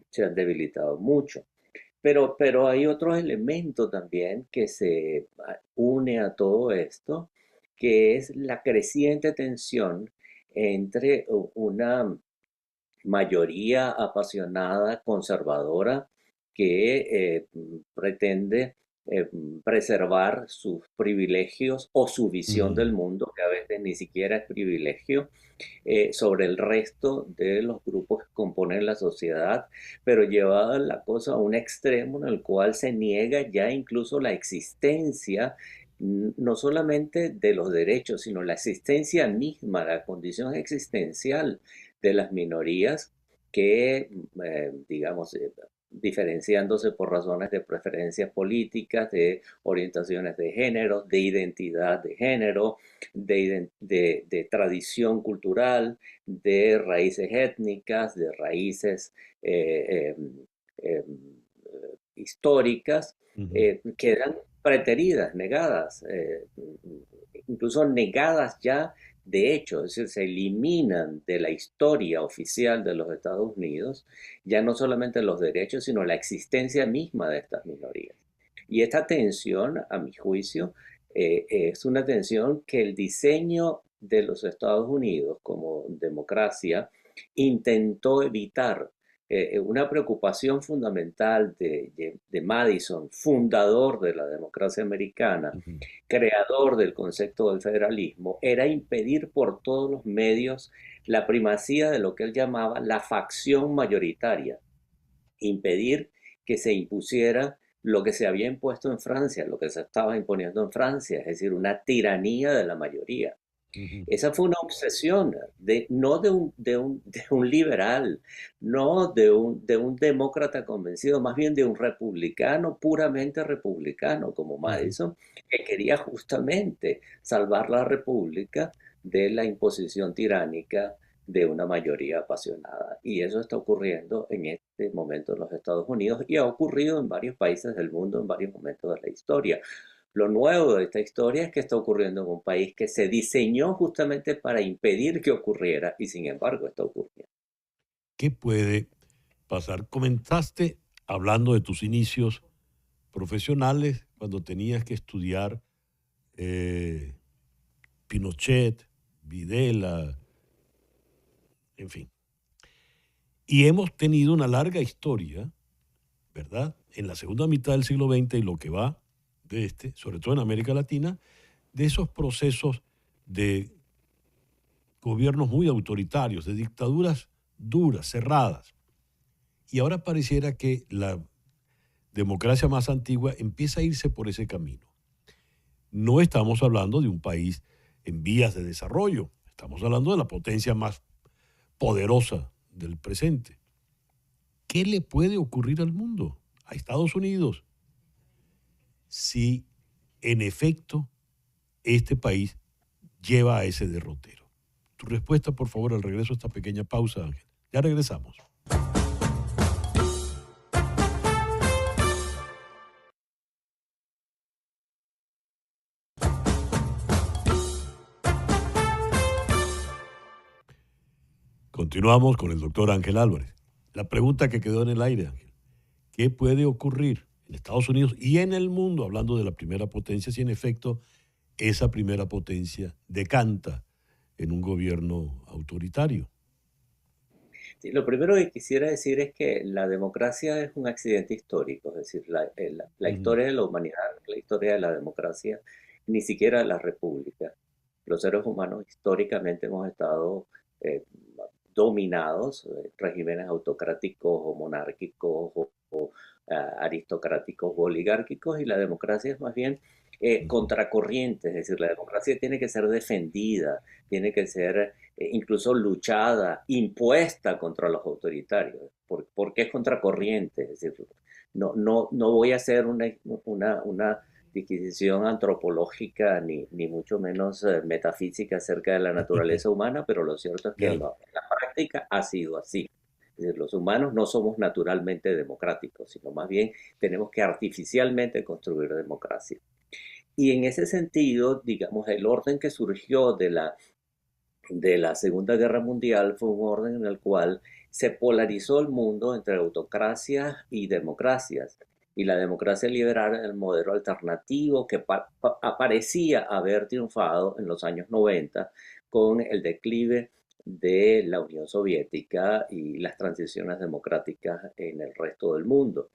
se han debilitado mucho. Pero hay otro elemento también que se une a todo esto, que es la creciente tensión entre una mayoría apasionada, conservadora, que pretende preservar sus privilegios o su visión del mundo, que a veces ni siquiera es privilegio, sobre el resto de los grupos que componen la sociedad, pero llevada la cosa a un extremo en el cual se niega ya incluso la existencia, no solamente de los derechos, sino la existencia misma, la condición existencial de las minorías que, digamos, diferenciándose por razones de preferencias políticas, de orientaciones de género, de identidad de género, de tradición cultural, de raíces étnicas, de raíces eh, eh, históricas, quedan preteridas, negadas, incluso negadas ya de hecho, es decir, se eliminan de la historia oficial de los Estados Unidos ya no solamente los derechos, sino la existencia misma de estas minorías. Y esta tensión, a mi juicio, es una tensión que el diseño de los Estados Unidos como democracia intentó evitar. Una preocupación fundamental de Madison, fundador de la democracia americana, creador del concepto del federalismo, era impedir por todos los medios la primacía de lo que él llamaba la facción mayoritaria, impedir que se impusiera lo que se había impuesto en Francia, lo que se estaba imponiendo en Francia, es decir, una tiranía de la mayoría. Esa fue una obsesión no de un liberal, no de un demócrata convencido, más bien de un republicano, puramente republicano como Madison, que quería justamente salvar la república de la imposición tiránica de una mayoría apasionada. Y eso está ocurriendo en este momento en los Estados Unidos y ha ocurrido en varios países del mundo en varios momentos de la historia. Lo nuevo de esta historia es que está ocurriendo en un país que se diseñó justamente para impedir que ocurriera y sin embargo está ocurriendo. ¿Qué puede pasar? Comentaste hablando de tus inicios profesionales cuando tenías que estudiar Pinochet, Videla, en fin. Y hemos tenido una larga historia, ¿verdad? En la segunda mitad del siglo XX y lo que va de sobre todo en América Latina, de esos procesos de gobiernos muy autoritarios, de dictaduras duras, cerradas. Y ahora pareciera que la democracia más antigua empieza a irse por ese camino. No estamos hablando de un país en vías de desarrollo, estamos hablando de la potencia más poderosa del presente. ¿Qué le puede ocurrir al mundo, a Estados Unidos, si en efecto este país lleva a ese derrotero? Tu respuesta, por favor, al regreso a esta pequeña pausa, Ángel. Ya regresamos. Continuamos con el doctor Ángel Álvarez. La pregunta que quedó en el aire, Ángel. ¿Qué puede ocurrir en Estados Unidos y en el mundo, hablando de la primera potencia, si en efecto esa primera potencia decanta en un gobierno autoritario? Sí, lo primero que quisiera decir es que la democracia es un accidente histórico, es decir, la historia de la humanidad, la historia de la democracia, ni siquiera de la república. Los seres humanos históricamente hemos estado dominados, regímenes autocráticos o monárquicos o aristocráticos o oligárquicos, y la democracia es más bien contracorriente, es decir, la democracia tiene que ser defendida, tiene que ser incluso luchada, impuesta contra los autoritarios, porque es contracorriente, es decir, no voy a hacer una disquisición antropológica ni mucho menos metafísica acerca de la naturaleza humana, pero lo cierto es que en la práctica ha sido así. Es decir, los humanos no somos naturalmente democráticos, sino más bien tenemos que artificialmente construir democracia. Y en ese sentido, digamos, el orden que surgió de la Segunda Guerra Mundial fue un orden en el cual se polarizó el mundo entre autocracias y democracias. Y la democracia liberal era el modelo alternativo que parecía haber triunfado en los años 90 con el declive de la Unión Soviética y las transiciones democráticas en el resto del mundo.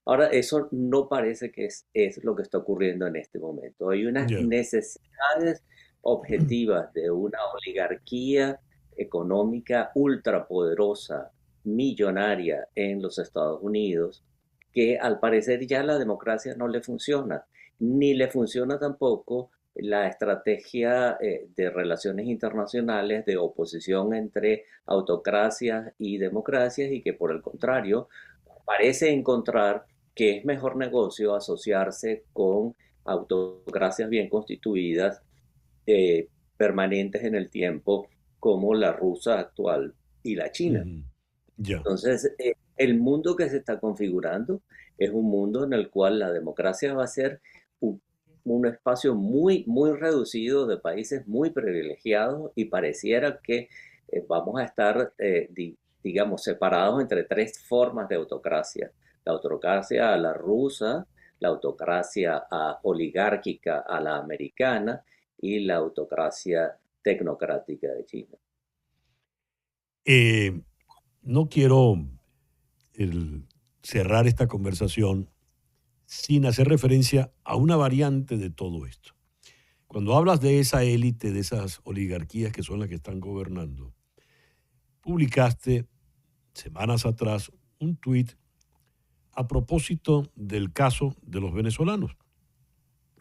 Ahora, eso no parece que es lo que está ocurriendo en este momento. Hay unas necesidades objetivas de una oligarquía económica ultrapoderosa, millonaria en los Estados Unidos, que al parecer ya la democracia no le funciona, ni le funciona tampoco la estrategia de relaciones internacionales de oposición entre autocracias y democracias, y que por el contrario parece encontrar que es mejor negocio asociarse con autocracias bien constituidas, permanentes en el tiempo, como la rusa actual y la china. Ya. Entonces, el mundo que se está configurando es un mundo en el cual la democracia va a ser un espacio muy, muy reducido de países muy privilegiados y pareciera que vamos a estar, digamos, separados entre tres formas de autocracia. La autocracia a la rusa, la autocracia oligárquica a la americana y la autocracia tecnocrática de China. No quiero cerrar esta conversación sin hacer referencia a una variante de todo esto. Cuando hablas de esa élite, de esas oligarquías que son las que están gobernando, publicaste semanas atrás un tuit a propósito del caso de los venezolanos,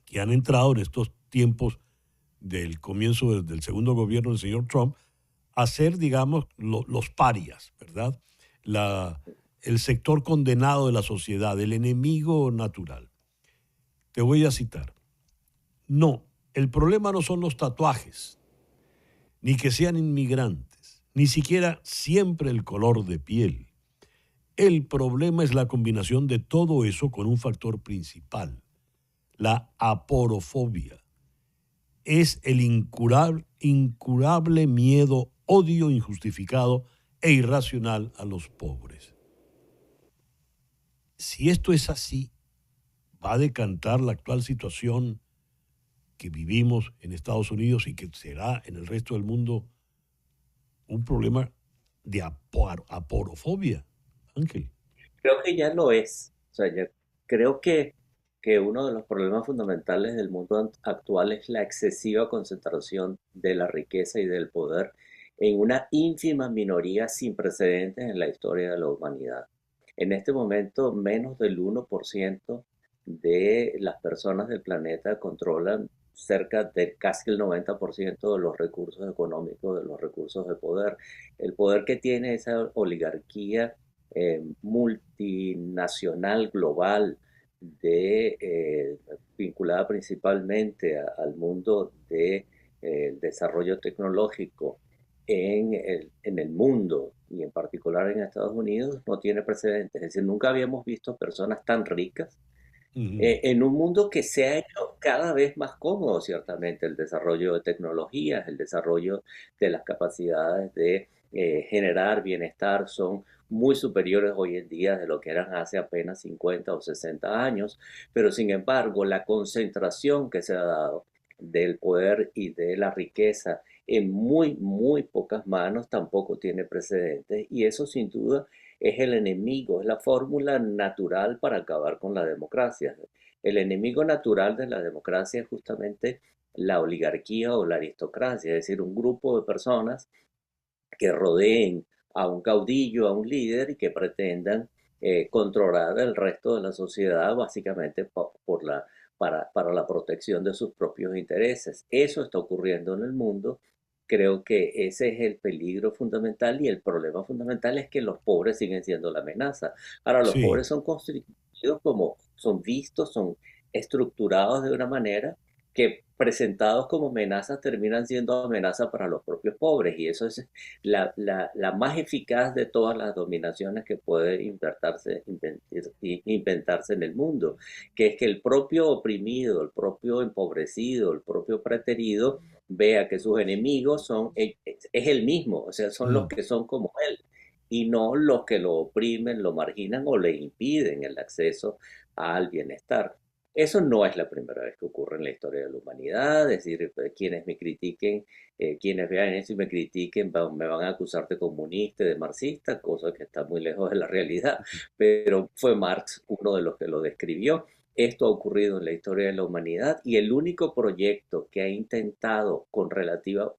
que han entrado en estos tiempos del comienzo del segundo gobierno del señor Trump a ser, digamos, los parias, ¿verdad? El sector condenado de la sociedad, el enemigo natural. Te voy a citar. No, el problema no son los tatuajes, ni que sean inmigrantes, ni siquiera siempre el color de piel. El problema es la combinación de todo eso con un factor principal, la aporofobia. Es el incurable miedo, odio injustificado e irracional a los pobres. Si esto es así, va a decantar la actual situación que vivimos en Estados Unidos y que será en el resto del mundo un problema de aporofobia, Ángel. Creo que ya lo es. O sea, yo creo que uno de los problemas fundamentales del mundo actual es la excesiva concentración de la riqueza y del poder en una ínfima minoría sin precedentes en la historia de la humanidad. En este momento, menos del 1% de las personas del planeta controlan cerca de casi el 90% de los recursos económicos, de los recursos de poder. El poder que tiene esa oligarquía multinacional global vinculada principalmente al mundo del desarrollo tecnológico en el mundo y en particular en Estados Unidos no tiene precedentes. Es decir, nunca habíamos visto personas tan ricas en un mundo que se ha hecho cada vez más cómodo, ciertamente, el desarrollo de tecnologías, el desarrollo de las capacidades de generar bienestar son muy superiores hoy en día de lo que eran hace apenas 50 o 60 años, pero sin embargo la concentración que se ha dado del poder y de la riqueza en muy, muy pocas manos tampoco tiene precedentes y eso sin duda es el enemigo, es la fórmula natural para acabar con la democracia. El enemigo natural de la democracia es justamente la oligarquía o la aristocracia, es decir, un grupo de personas que rodeen a un caudillo, a un líder y que pretendan controlar el resto de la sociedad básicamente para la protección de sus propios intereses. Eso está ocurriendo en el mundo. Creo que ese es el peligro fundamental y el problema fundamental es que los pobres siguen siendo la amenaza. Ahora, los pobres son constituidos como, son vistos, son estructurados de una manera que presentados como amenazas terminan siendo amenazas para los propios pobres y eso es la más eficaz de todas las dominaciones que puede inventarse en el mundo, que es que el propio oprimido, el propio empobrecido, el propio preterido vea que sus enemigos es él mismo, o sea, son los que son como él y no los que lo oprimen, lo marginan o le impiden el acceso al bienestar. Eso no es la primera vez que ocurre en la historia de la humanidad, es decir, quienes me critiquen, quienes vean eso y me critiquen, me van a acusar de comunista, de marxista, cosa que está muy lejos de la realidad, pero fue Marx uno de los que lo describió. Esto ha ocurrido en la historia de la humanidad y el único proyecto que ha intentado con relativo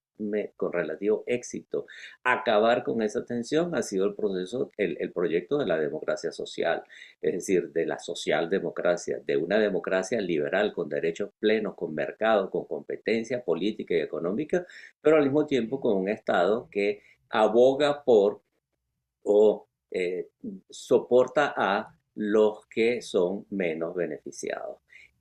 éxito acabar con esa tensión ha sido el proyecto de la democracia social, es decir, de la socialdemocracia, de una democracia liberal con derechos plenos, con mercado, con competencia política y económica, pero al mismo tiempo con un Estado que aboga por o soporta a los que son menos beneficiados.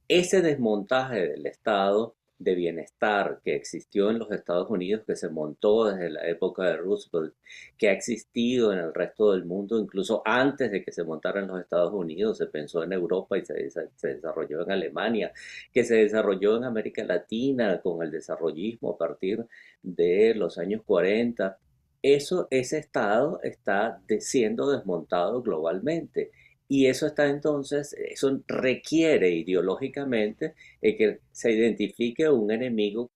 Ese desmontaje del estado de bienestar que existió en los Estados Unidos, que se montó desde la época de Roosevelt, que ha existido en el resto del mundo, incluso antes de que se montara en los Estados Unidos, se pensó en Europa y se desarrolló en Alemania, que se desarrolló en América Latina con el desarrollismo a partir de los años 40. Ese estado está siendo desmontado globalmente. Y eso está entonces, eso requiere ideológicamente que se identifique un enemigo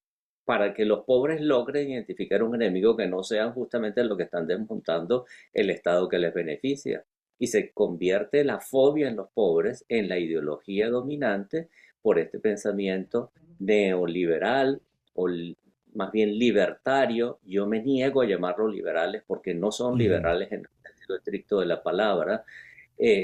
para que los pobres logren identificar un enemigo que no sean justamente lo que están desmontando el Estado que les beneficia. Y se convierte la fobia en los pobres en la ideología dominante por este pensamiento neoliberal o más bien libertario. Yo me niego a llamarlos liberales porque no son liberales en el sentido estricto de la palabra.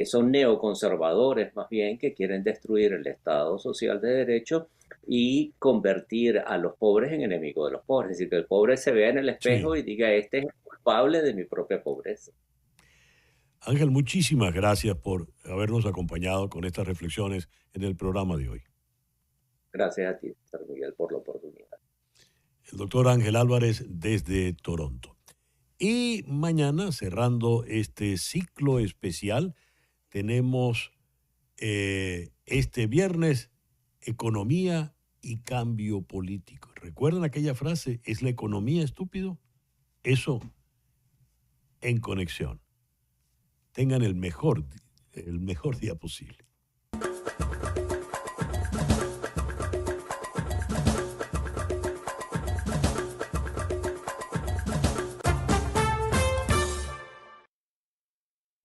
Son neoconservadores más bien que quieren destruir el Estado social de derecho y convertir a los pobres en enemigos de los pobres. Es decir, que el pobre se vea en el espejo y diga, este es el culpable de mi propia pobreza. Ángel, muchísimas gracias por habernos acompañado con estas reflexiones en el programa de hoy. Gracias a ti, César Miguel, por la oportunidad. El doctor Ángel Álvarez desde Toronto. Y mañana, cerrando este ciclo especial, tenemos este viernes economía y cambio político. ¿Recuerdan aquella frase? ¿Es la economía estúpido? Eso en conexión. Tengan el mejor día posible.